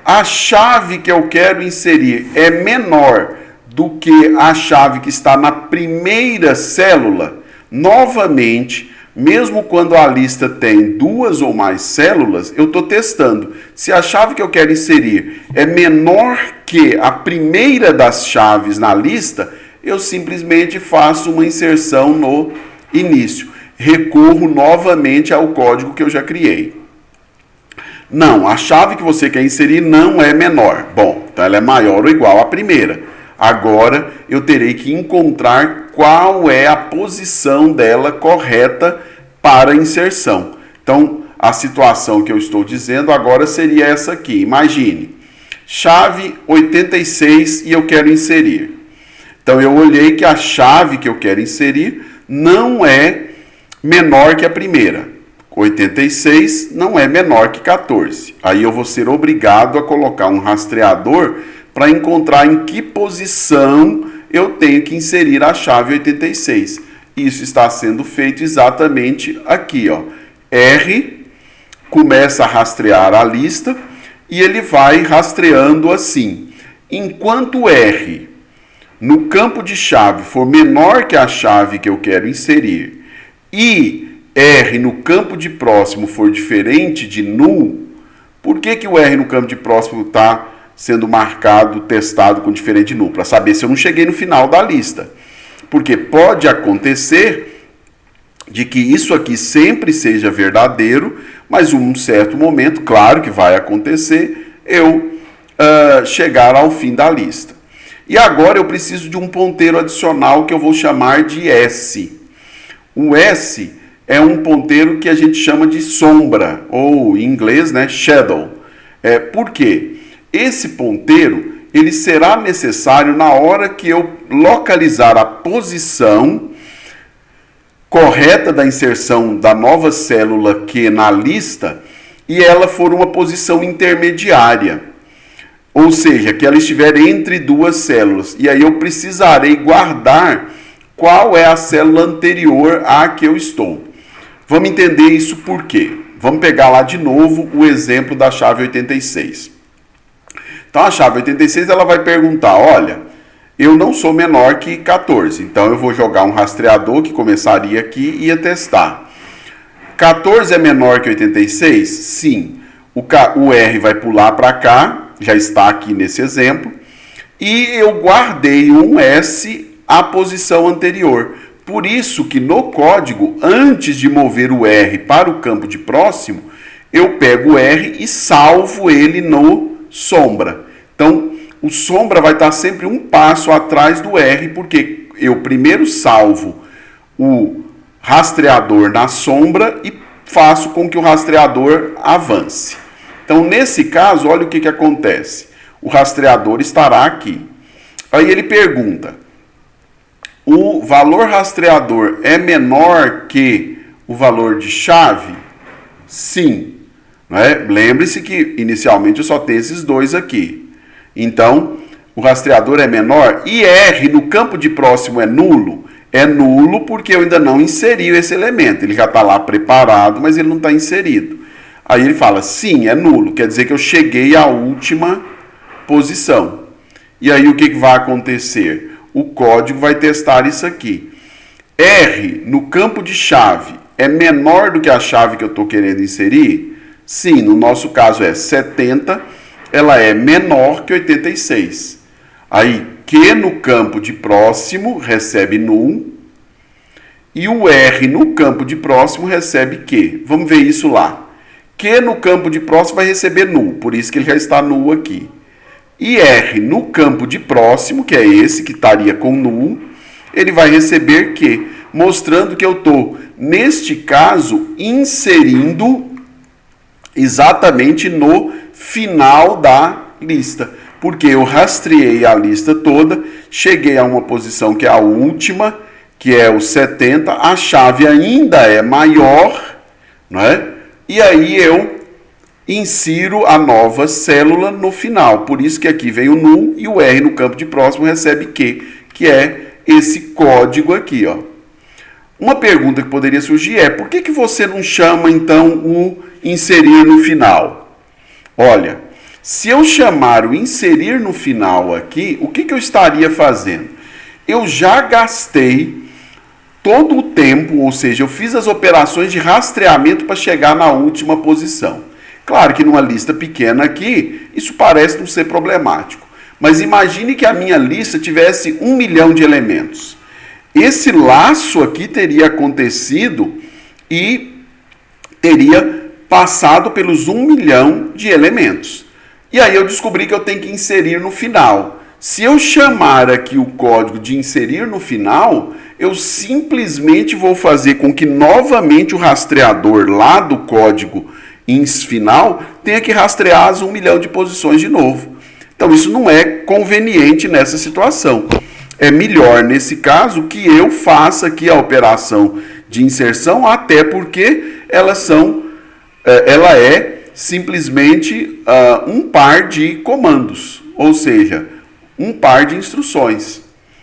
A chave que eu quero inserir é menor do que a chave que está na primeira célula. Novamente, mesmo quando a lista tem 2 ou mais células, eu estou testando. Se a chave que eu quero inserir é menor que a primeira das chaves na lista, eu simplesmente faço uma inserção no início. Recorro novamente ao código que eu já criei. Não, a chave que você quer inserir não é menor. Bom, então ela é maior ou igual à primeira. Agora eu terei que encontrar qual é a posição dela correta para a inserção. Então, a situação que eu estou dizendo agora seria essa aqui. Imagine, chave 86 e eu quero inserir. Então, eu olhei que a chave que eu quero inserir não é menor que a primeira. 86 não é menor que 14. Aí eu vou ser obrigado a colocar um rastreador para encontrar em que posição eu tenho que inserir a chave 86. Isso está sendo feito exatamente aqui, ó. R começa a rastrear a lista e ele vai rastreando assim. Enquanto R no campo de chave for menor que a chave que eu quero inserir e R no campo de próximo for diferente de null, por que o R no campo de próximo está sendo marcado, testado com diferente de null? Para saber se eu não cheguei no final da lista. Porque pode acontecer de que isso aqui sempre seja verdadeiro, mas em um certo momento, claro que vai acontecer, eu chegar ao fim da lista. E agora eu preciso de um ponteiro adicional que eu vou chamar de S. O S é um ponteiro que a gente chama de sombra, ou em inglês, né, shadow. Por quê? Esse ponteiro ele será necessário na hora que eu localizar a posição correta da inserção da nova célula Q na lista e ela for uma posição intermediária. Ou seja, que ela estiver entre 2 células. E aí eu precisarei guardar qual é a célula anterior à que eu estou. Vamos entender isso por quê? Vamos pegar lá de novo o exemplo da chave 86. Então a chave 86 ela vai perguntar, olha, eu não sou menor que 14, então eu vou jogar um rastreador que começaria aqui e ia testar. 14 é menor que 86? Sim. O R vai pular para cá, já está aqui nesse exemplo, e eu guardei um S à posição anterior. Por isso que no código, antes de mover o R para o campo de próximo, eu pego o R e salvo ele no sombra. Então, o sombra vai estar sempre um passo atrás do R, porque eu primeiro salvo o rastreador na sombra e faço com que o rastreador avance. Então, nesse caso, olha o que acontece. O rastreador estará aqui. Aí ele pergunta, o valor rastreador é menor que o valor de chave? Sim. Né? Lembre-se que inicialmente eu só tenho esses 2 aqui. Então, o rastreador é menor e R no campo de próximo é nulo? É nulo porque eu ainda não inseri esse elemento. Ele já está lá preparado, mas ele não está inserido. Aí ele fala, sim, é nulo. Quer dizer que eu cheguei à última posição. E aí o que vai acontecer? O código vai testar isso aqui. R no campo de chave é menor do que a chave que eu estou querendo inserir? Sim, no nosso caso é 70, ela é menor que 86. Aí, Q no campo de próximo recebe null, e o R no campo de próximo recebe Q. Vamos ver isso lá. Q no campo de próximo vai receber null, por isso que ele já está null aqui. E R no campo de próximo, que é esse que estaria com null, ele vai receber Q, mostrando que eu estou, neste caso, inserindo exatamente no final da lista. Porque eu rastreei a lista toda, cheguei a uma posição que é a última, que é o 70, a chave ainda é maior, não é? E aí eu insiro a nova célula no final. Por isso que aqui vem o null e o R no campo de próximo recebe Q, que é esse código aqui, ó. Uma pergunta que poderia surgir é: por que você não chama então o inserir no final? Olha, se eu chamar o inserir no final aqui, o que eu estaria fazendo? Eu já gastei todo o tempo, ou seja, eu fiz as operações de rastreamento para chegar na última posição. Claro que numa lista pequena aqui, isso parece não ser problemático. Mas imagine que a minha lista tivesse 1 milhão de elementos. Esse laço aqui teria acontecido e teria passado pelos 1 milhão de elementos. E aí eu descobri que eu tenho que inserir no final. Se eu chamar aqui o código de inserir no final, eu simplesmente vou fazer com que novamente o rastreador lá do código ins final tenha que rastrear as 1 milhão de posições de novo. Então isso não é conveniente nessa situação. É melhor, nesse caso, que eu faça aqui a operação de inserção, até porque ela é simplesmente um par de comandos, ou seja, um par de instruções.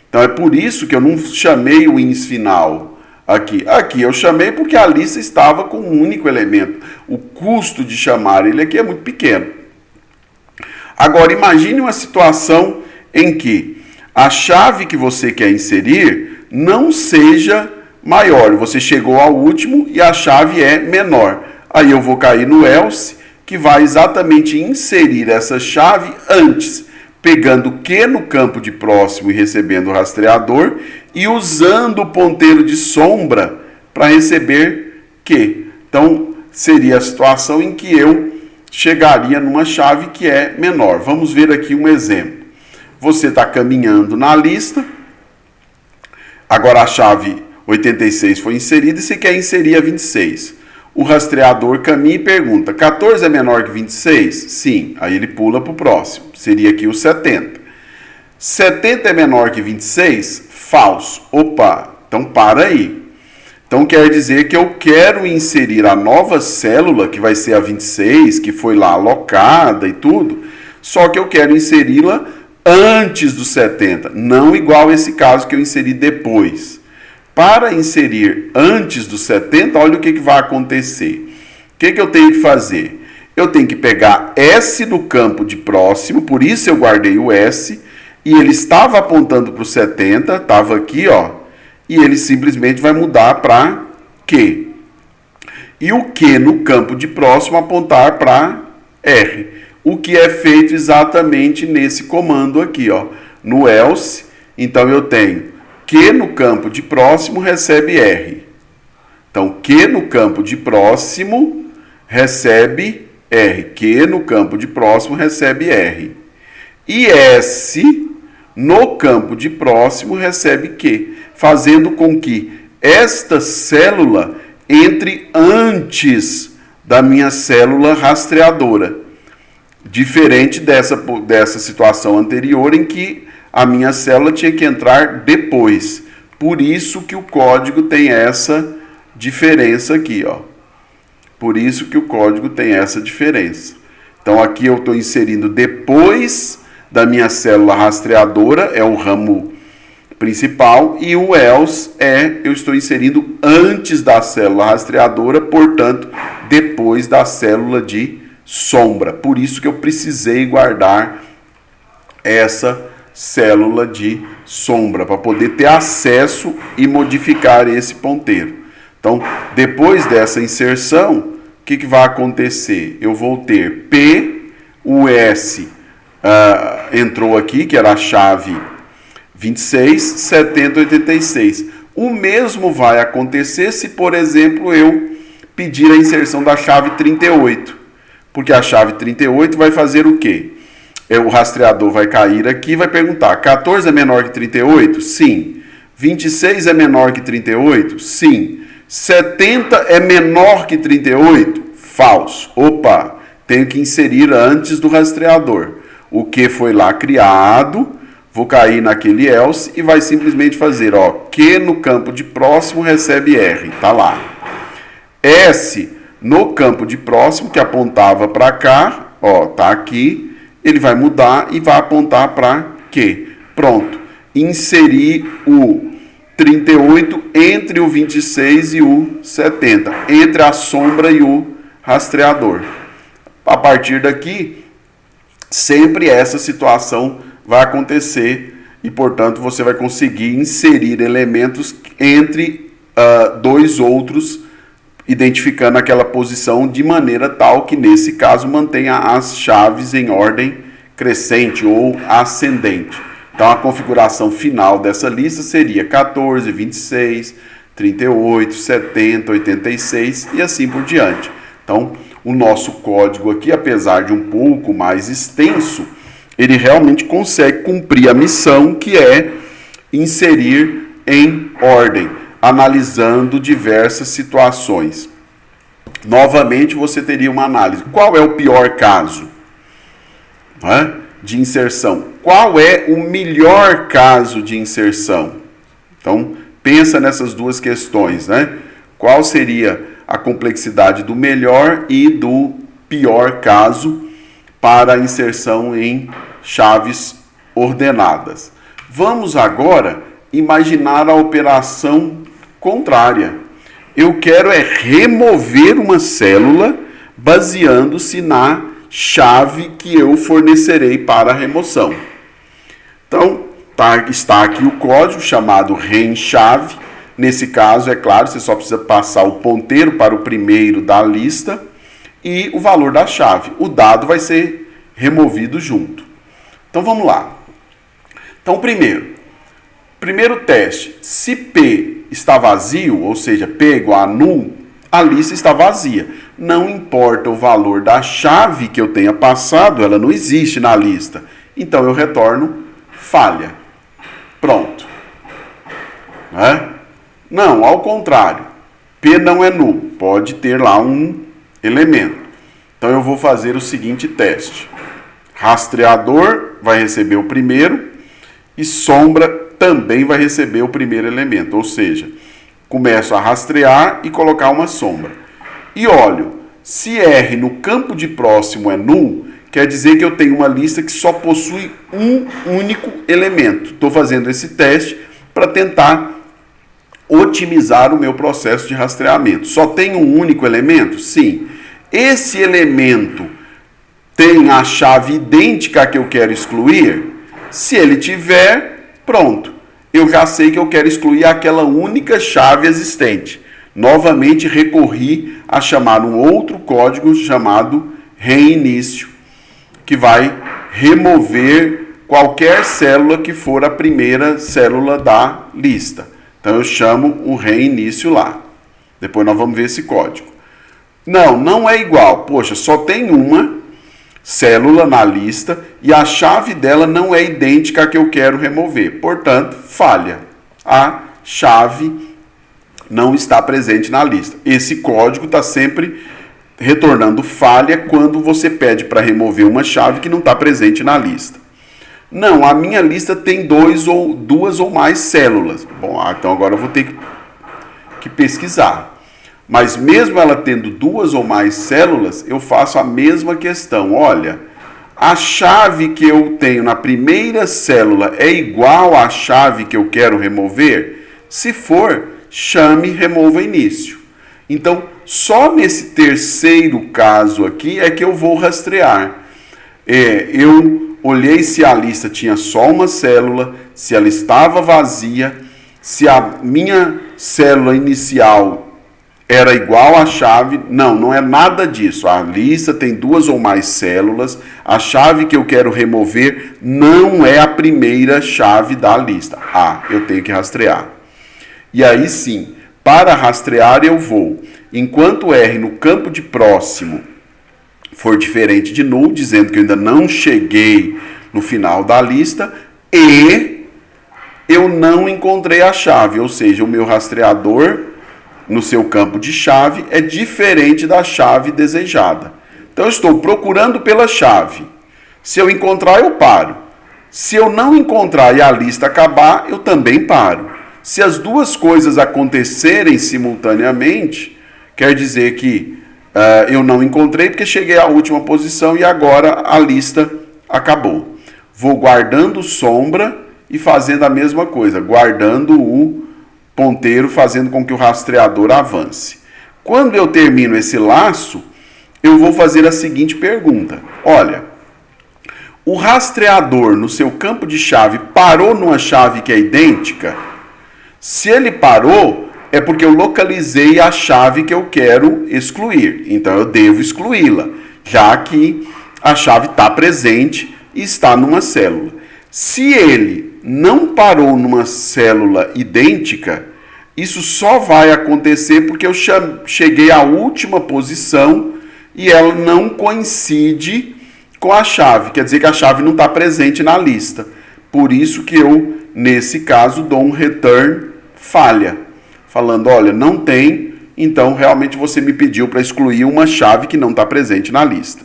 Então é por isso que eu não chamei o ins final aqui. Aqui eu chamei porque a lista estava com um único elemento. O custo de chamar ele aqui é muito pequeno. Agora imagine uma situação em que a chave que você quer inserir não seja maior. Você chegou ao último e a chave é menor. Aí eu vou cair no else, que vai exatamente inserir essa chave antes, pegando Q no campo de próximo e recebendo o rastreador, e usando o ponteiro de sombra para receber Q. Então, seria a situação em que eu chegaria numa chave que é menor. Vamos ver aqui um exemplo. Você está caminhando na lista, agora a chave 86 foi inserida e você quer inserir a 26. O rastreador caminha e pergunta: 14 é menor que 26? Sim. Aí ele pula para o próximo. Seria aqui o 70. 70 é menor que 26? Falso. Opa, então para aí. Então quer dizer que eu quero inserir a nova célula, que vai ser a 26, que foi lá alocada e tudo, só que eu quero inseri-la antes do 70, não igual esse caso que eu inseri depois. Para inserir antes do 70, olha o que vai acontecer. O que eu tenho que fazer? Eu tenho que pegar S no campo de próximo, por isso eu guardei o S, e ele estava apontando para o 70, estava aqui, ó, e ele simplesmente vai mudar para Q. E o Q no campo de próximo apontar para R. O que é feito exatamente nesse comando aqui, ó, no else. Então eu tenho Q no campo de próximo recebe R. Então, Q no campo de próximo recebe R. Q no campo de próximo recebe R. E S no campo de próximo recebe Q, fazendo com que esta célula entre antes da minha célula rastreadora. Diferente dessa situação anterior em que a minha célula tinha que entrar depois. Por isso que o código tem essa diferença aqui, ó. Por isso que o código tem essa diferença. Então aqui eu estou inserindo depois da minha célula rastreadora, é o ramo principal, e o else eu estou inserindo antes da célula rastreadora, portanto, depois da célula de sombra. Por isso que eu precisei guardar essa célula de sombra, para poder ter acesso e modificar esse ponteiro. Então, depois dessa inserção, o que vai acontecer? Eu vou ter P, o S entrou aqui, que era a chave 26, 70, 86. O mesmo vai acontecer se, por exemplo, eu pedir a inserção da chave 38. Porque a chave 38 vai fazer o quê? O rastreador vai cair aqui e vai perguntar: 14 é menor que 38? Sim. 26 é menor que 38? Sim. 70 é menor que 38? Falso. Opa, tenho que inserir antes do rastreador. O que foi lá criado vou cair naquele else e vai simplesmente fazer, ó, Q no campo de próximo recebe R, tá lá. S no campo de próximo, que apontava para cá, ó, tá aqui, ele vai mudar e vai apontar para Q. Pronto. Inserir o 38 entre o 26 e o 70, entre a sombra e o rastreador. A partir daqui, sempre essa situação vai acontecer e, portanto, você vai conseguir inserir elementos entre dois outros, identificando aquela posição de maneira tal que, nesse caso, mantenha as chaves em ordem crescente ou ascendente. Então, a configuração final dessa lista seria 14, 26, 38, 70, 86 e assim por diante. Então, o nosso código aqui, apesar de um pouco mais extenso, ele realmente consegue cumprir a missão, que é inserir em ordem, analisando diversas situações. Novamente, você teria uma análise. Qual é o pior caso, de inserção? Qual é o melhor caso de inserção? Então, pensa nessas duas questões, né? Qual seria a complexidade do melhor e do pior caso para a inserção em chaves ordenadas? Vamos agora imaginar a operação contrária. Eu quero remover uma célula baseando-se na chave que eu fornecerei para a remoção. Então, está aqui o código chamado REM-chave. Nesse caso, é claro, você só precisa passar o ponteiro para o primeiro da lista e o valor da chave. O dado vai ser removido junto. Então, vamos lá. Então, primeiro teste. Se P está vazio, ou seja, P é igual a null, a lista está vazia. Não importa o valor da chave que eu tenha passado, ela não existe na lista. Então, eu retorno falha. Pronto. Não, ao contrário. P não é null. Pode ter lá um elemento. Então, eu vou fazer o seguinte teste. Rastreador vai receber o primeiro e sombra também vai receber o primeiro elemento. Ou seja, começo a rastrear e colocar uma sombra. E olho, se R no campo de próximo é null, quer dizer que eu tenho uma lista que só possui um único elemento. Estou fazendo esse teste para tentar otimizar o meu processo de rastreamento. Só tem um único elemento? Sim. Esse elemento tem a chave idêntica à que eu quero excluir? Se ele tiver, pronto. Eu já sei que eu quero excluir aquela única chave existente. Novamente recorri a chamar um outro código chamado reinício, que vai remover qualquer célula que for a primeira célula da lista. Então eu chamo o reinício lá. Depois nós vamos ver esse código. Não é igual. Poxa, só tem uma célula na lista e a chave dela não é idêntica à que eu quero remover. Portanto, falha. A chave não está presente na lista. Esse código está sempre retornando falha quando você pede para remover uma chave que não está presente na lista. Não, a minha lista tem duas ou mais células. Bom, então agora eu vou ter que pesquisar. Mas mesmo ela tendo duas ou mais células, eu faço a mesma questão. Olha, a chave que eu tenho na primeira célula é igual à chave que eu quero remover? Se for, chame remova início. Então, só nesse terceiro caso aqui é que eu vou rastrear. Eu olhei se a lista tinha só uma célula, se ela estava vazia, se a minha célula inicial era igual à chave. Não é nada disso. A lista tem duas ou mais células. A chave que eu quero remover não é a primeira chave da lista. Eu tenho que rastrear. E aí sim, para rastrear eu vou, enquanto R no campo de próximo for diferente de null, dizendo que eu ainda não cheguei no final da lista, e eu não encontrei a chave, ou seja, o meu rastreador no seu campo de chave é diferente da chave desejada. Então eu estou procurando pela chave. Se eu encontrar, eu paro. Se eu não encontrar e a lista acabar, eu também paro. Se as duas coisas acontecerem simultaneamente, quer dizer que eu não encontrei porque cheguei à última posição e agora a lista acabou. Vou guardando sombra e fazendo a mesma coisa, guardando o ponteiro, fazendo com que o rastreador avance. Quando eu termino esse laço, eu vou fazer a seguinte pergunta. Olha, o rastreador no seu campo de chave parou numa chave que é idêntica? Se ele parou, é porque eu localizei a chave que eu quero excluir. Então eu devo excluí-la, já que a chave está presente e está numa célula. Se ele não parou numa célula idêntica, isso só vai acontecer porque eu cheguei à última posição e ela não coincide com a chave. Quer dizer que a chave não está presente na lista. Por isso que eu, nesse caso, dou um return falha. Falando, olha, não tem, então realmente você me pediu para excluir uma chave que não está presente na lista.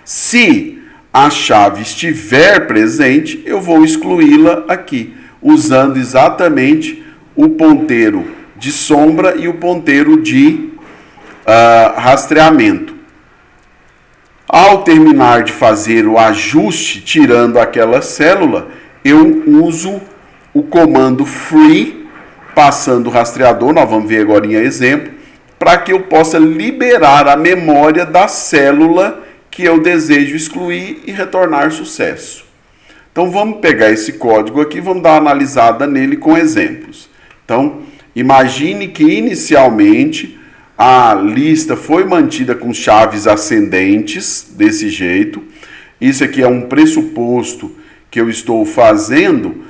Se a chave estiver presente, eu vou excluí-la aqui, usando exatamente o ponteiro de sombra e o ponteiro de rastreamento. Ao terminar de fazer o ajuste, tirando aquela célula, eu uso o comando free, passando o rastreador, nós vamos ver agora em exemplo, para que eu possa liberar a memória da célula que eu desejo excluir e retornar sucesso. Então vamos pegar esse código aqui, vamos dar uma analisada nele com exemplos. Então, imagine que inicialmente a lista foi mantida com chaves ascendentes, desse jeito. Isso aqui é um pressuposto que eu estou fazendo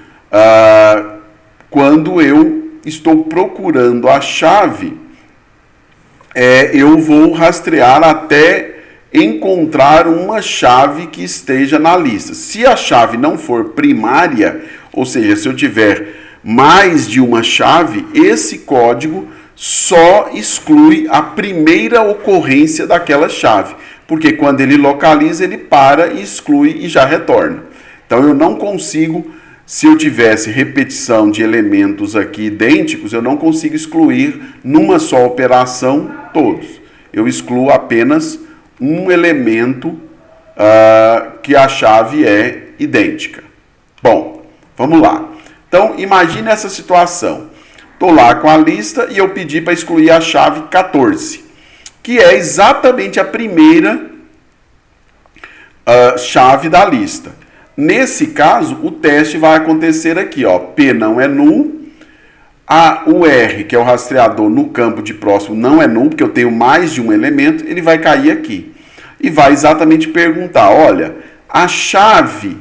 quando eu estou procurando a chave, eu vou rastrear até encontrar uma chave que esteja na lista. Se a chave não for primária, ou seja, se eu tiver mais de uma chave, esse código só exclui a primeira ocorrência daquela chave, porque quando ele localiza, ele para e exclui e já retorna. Então eu não consigo, se eu tivesse repetição de elementos aqui idênticos, eu não consigo excluir numa só operação todos. Eu excluo apenas um elemento que a chave é idêntica. Bom, vamos lá. Então, imagine essa situação. Estou lá com a lista e eu pedi para excluir a chave 14, que é exatamente a primeira chave da lista. Nesse caso, o teste vai acontecer aqui, ó, P não é null, o R, que é o rastreador no campo de próximo, não é null, porque eu tenho mais de um elemento, ele vai cair aqui. E vai exatamente perguntar, olha, a chave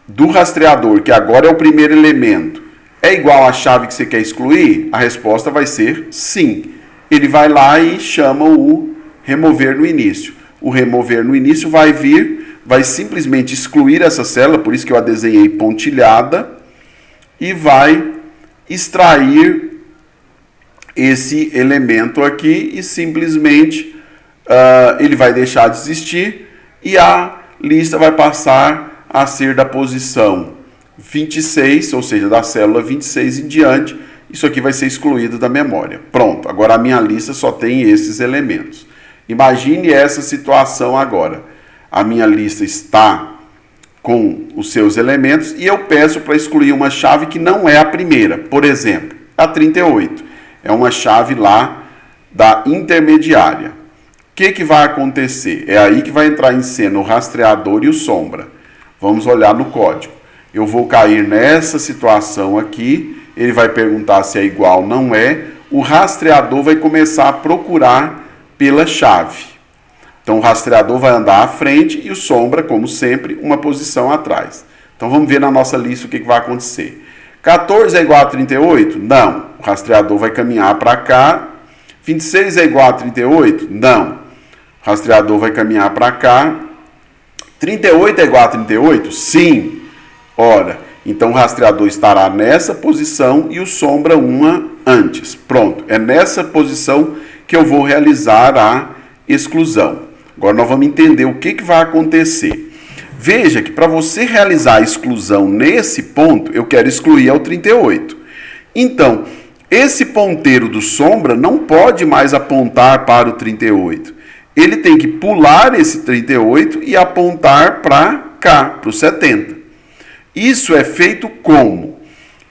do rastreador, que agora é o primeiro elemento, é igual à chave que você quer excluir? A resposta vai ser sim. Ele vai lá e chama o remover no início. O remover no início vai simplesmente excluir essa célula, por isso que eu a desenhei pontilhada, e vai extrair esse elemento aqui e simplesmente ele vai deixar de existir e a lista vai passar a ser da posição 26, ou seja, da célula 26 em diante. Isso aqui vai ser excluído da memória. Pronto, agora a minha lista só tem esses elementos. Imagine essa situação agora. A minha lista está com os seus elementos e eu peço para excluir uma chave que não é a primeira. Por exemplo, a 38. É uma chave lá da intermediária. O que vai acontecer? É aí que vai entrar em cena o rastreador e o sombra. Vamos olhar no código. Eu vou cair nessa situação aqui, ele vai perguntar se é igual, não é. O rastreador vai começar a procurar pela chave. Então o rastreador vai andar à frente e o sombra, como sempre, uma posição atrás. Então vamos ver na nossa lista o que vai acontecer. 14 é igual a 38? Não. O rastreador vai caminhar para cá. 26 é igual a 38? Não. O rastreador vai caminhar para cá. 38 é igual a 38? Sim. Ora, então o rastreador estará nessa posição e o sombra uma antes. Pronto, é nessa posição que eu vou realizar a exclusão. Agora nós vamos entender o que vai acontecer. Veja que para você realizar a exclusão nesse ponto, eu quero excluir ao 38. Então, esse ponteiro do sombra não pode mais apontar para o 38. Ele tem que pular esse 38 e apontar para cá, para o 70. Isso é feito como?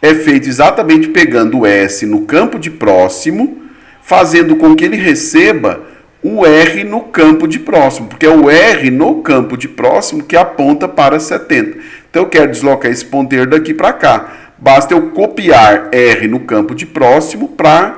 É feito exatamente pegando o S no campo de próximo, fazendo com que ele receba o R no campo de próximo, porque é o R no campo de próximo que aponta para 70. Então eu quero deslocar esse ponteiro daqui para cá. Basta eu copiar R no campo de próximo para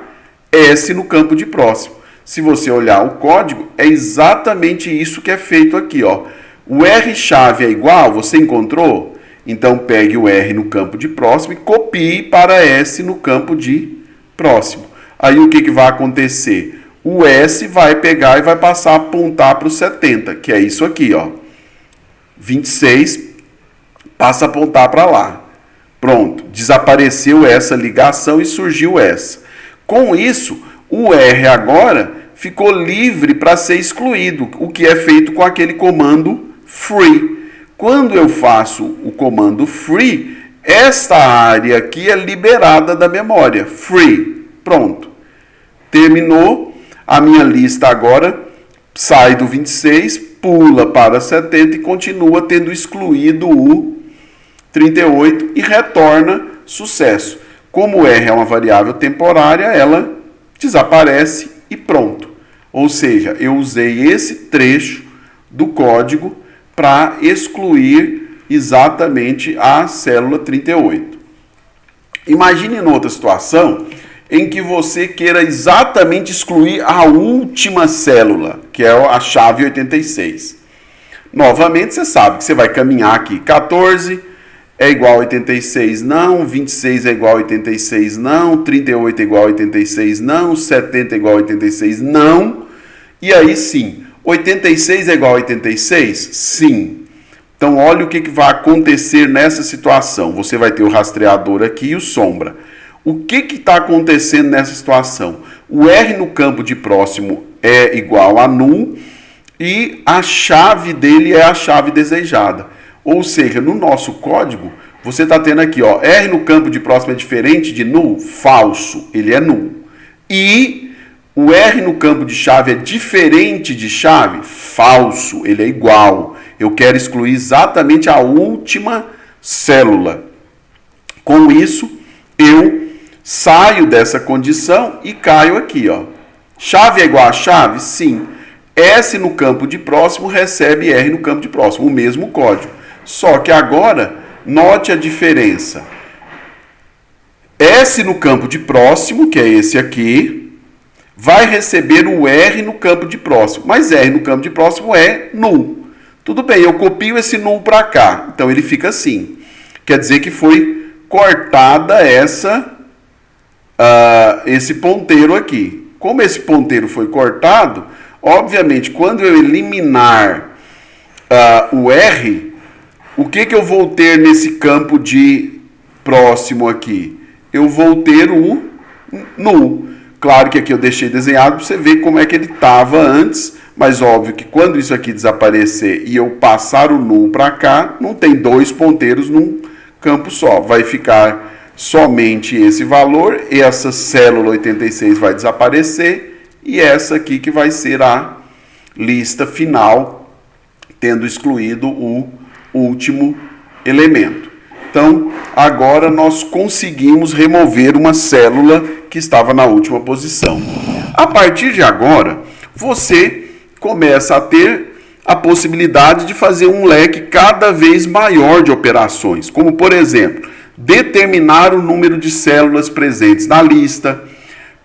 S no campo de próximo. Se você olhar o código, é exatamente isso que é feito aqui, ó. O R-chave é igual, você encontrou? Então pegue o R no campo de próximo e copie para S no campo de próximo. Aí o que vai acontecer? O S vai pegar e vai passar a apontar para o 70, que é isso aqui, ó. 26 passa a apontar para lá. Pronto, desapareceu essa ligação e surgiu essa. Com isso, o R agora ficou livre para ser excluído, o que é feito com aquele comando free. Quando eu faço o comando free, esta área aqui é liberada da memória. Free. Pronto. Terminou. A minha lista agora sai do 26, pula para 70 e continua tendo excluído o 38 e retorna sucesso. Como o R é uma variável temporária, ela desaparece e pronto. Ou seja, eu usei esse trecho do código para excluir exatamente a célula 38. Imagine em outra situação em que você queira exatamente excluir a última célula, que é a chave 86. Novamente, você sabe que você vai caminhar aqui. 14 é igual a 86, não. 26 é igual a 86, não. 38 é igual a 86, não. 70 é igual a 86, não. E aí sim, 86 é igual a 86? Sim. Então, olha o que vai acontecer nessa situação. Você vai ter o rastreador aqui e o sombra. O que está acontecendo nessa situação? O R no campo de próximo é igual a null e a chave dele é a chave desejada. Ou seja, no nosso código, você está tendo aqui, ó, R no campo de próximo é diferente de null? Falso, ele é null. E o R no campo de chave é diferente de chave? Falso, ele é igual. Eu quero excluir exatamente a última célula. Com isso, eu saio dessa condição e caio aqui, ó. Chave é igual a chave? Sim. S no campo de próximo recebe R no campo de próximo, o mesmo código. Só que agora, note a diferença. S no campo de próximo, que é esse aqui, vai receber o R no campo de próximo. Mas R no campo de próximo é null. Tudo bem, eu copio esse null para cá. Então ele fica assim. Quer dizer que foi cortada esse ponteiro aqui. Como esse ponteiro foi cortado, obviamente, quando eu eliminar o R, o que eu vou ter nesse campo de próximo aqui? Eu vou ter o null. Claro que aqui eu deixei desenhado para você ver como é que ele estava antes, mas óbvio que quando isso aqui desaparecer e eu passar o null para cá, não tem dois ponteiros num campo só. Vai ficar somente esse valor, essa célula 86 vai desaparecer e essa aqui que vai ser a lista final, tendo excluído o último elemento. Então, agora nós conseguimos remover uma célula que estava na última posição. A partir de agora, você começa a ter a possibilidade de fazer um leque cada vez maior de operações, como por exemplo, determinar o número de células presentes na lista,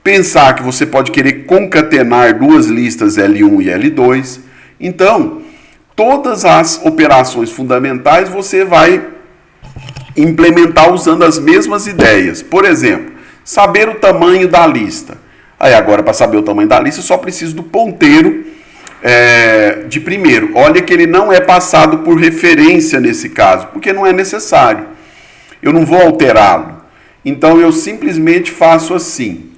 pensar que você pode querer concatenar duas listas L1 e L2. Então, todas as operações fundamentais você vai implementar usando as mesmas ideias. Por exemplo, saber o tamanho da lista. Aí agora, para saber o tamanho da lista, eu só preciso do ponteiro de primeiro. Olha que ele não é passado por referência nesse caso, porque não é necessário. Eu não vou alterá-lo. Então, eu simplesmente faço assim.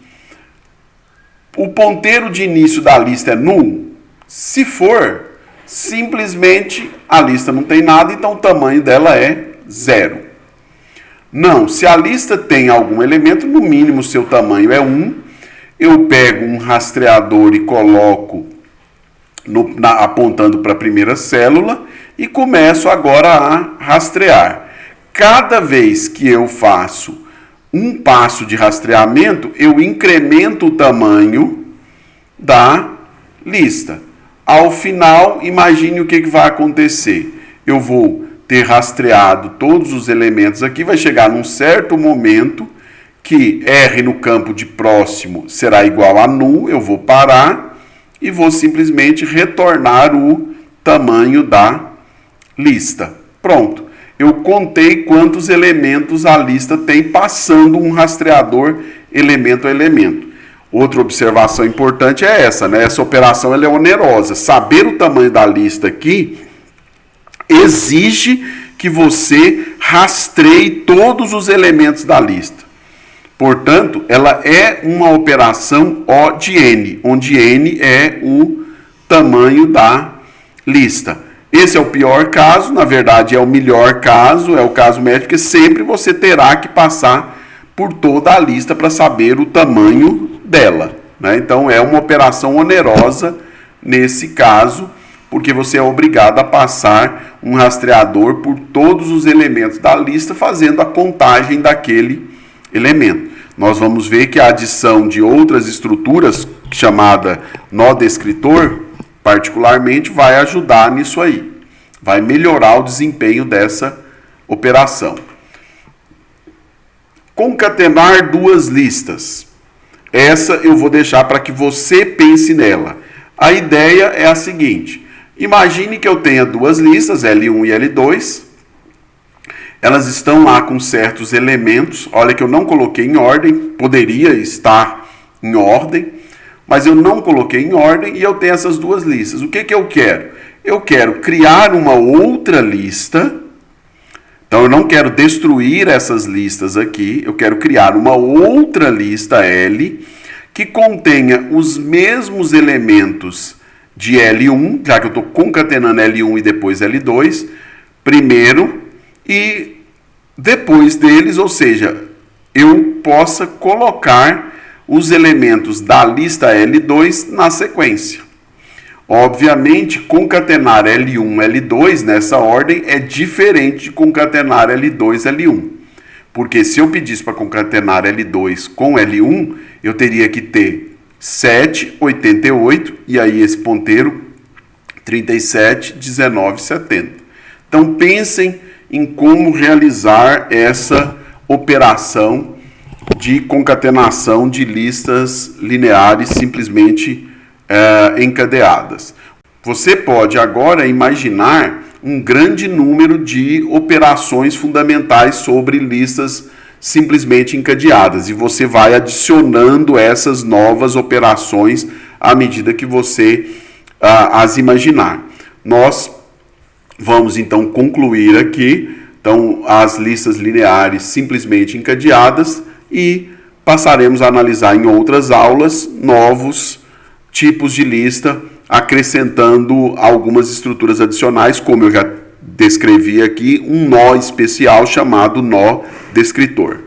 O ponteiro de início da lista é null? Se for, Simplesmente a lista não tem nada, então o tamanho dela é 0. Não, se a lista tem algum elemento, no mínimo seu tamanho é 1. Eu pego um rastreador e coloco apontando para a primeira célula e começo agora a rastrear. Cada vez que eu faço um passo de rastreamento, eu incremento o tamanho da lista. Ao final, imagine o que vai acontecer. Eu vou ter rastreado todos os elementos aqui, vai chegar num certo momento que R no campo de próximo será igual a null, eu vou parar e vou simplesmente retornar o tamanho da lista. Pronto. Eu contei quantos elementos a lista tem passando um rastreador elemento a elemento. Outra observação importante é essa, né? Essa operação ela é onerosa. Saber o tamanho da lista aqui exige que você rastreie todos os elementos da lista. Portanto, ela é uma operação O de N, onde N é o tamanho da lista. Esse é o pior caso, na verdade é o melhor caso, é o caso médio, porque sempre você terá que passar por toda a lista para saber o tamanho dela, né? Então é uma operação onerosa nesse caso, porque você é obrigado a passar um rastreador por todos os elementos da lista, fazendo a contagem daquele elemento. Nós vamos ver que a adição de outras estruturas, chamada nó descritor, particularmente vai ajudar nisso aí. Vai melhorar o desempenho dessa operação. Concatenar duas listas. Essa eu vou deixar para que você pense nela. A ideia é a seguinte. Imagine que eu tenha duas listas, L1 e L2. Elas estão lá com certos elementos. Olha que eu não coloquei em ordem. Poderia estar em ordem, mas eu não coloquei em ordem e eu tenho essas duas listas. O que eu quero? Eu quero criar uma outra lista. Então eu não quero destruir essas listas aqui. Eu quero criar uma outra lista L que contenha os mesmos elementos de L1, já que eu estou concatenando L1 e depois L2, primeiro e depois deles, ou seja, eu possa colocar os elementos da lista L2 na sequência. Obviamente, concatenar L1, L2 nessa ordem é diferente de concatenar L2, L1. Porque se eu pedisse para concatenar L2 com L1, eu teria que ter 7, 88, e aí esse ponteiro 37, 19, 70. Então pensem em como realizar essa operação de concatenação de listas lineares simplesmente encadeadas. Você pode agora imaginar um grande número de operações fundamentais sobre listas simplesmente encadeadas e você vai adicionando essas novas operações à medida que você as imaginar. Nós vamos então concluir aqui as listas lineares simplesmente encadeadas e passaremos a analisar em outras aulas novos tipos de lista, acrescentando algumas estruturas adicionais, como eu já descrevi aqui, um nó especial chamado nó descritor.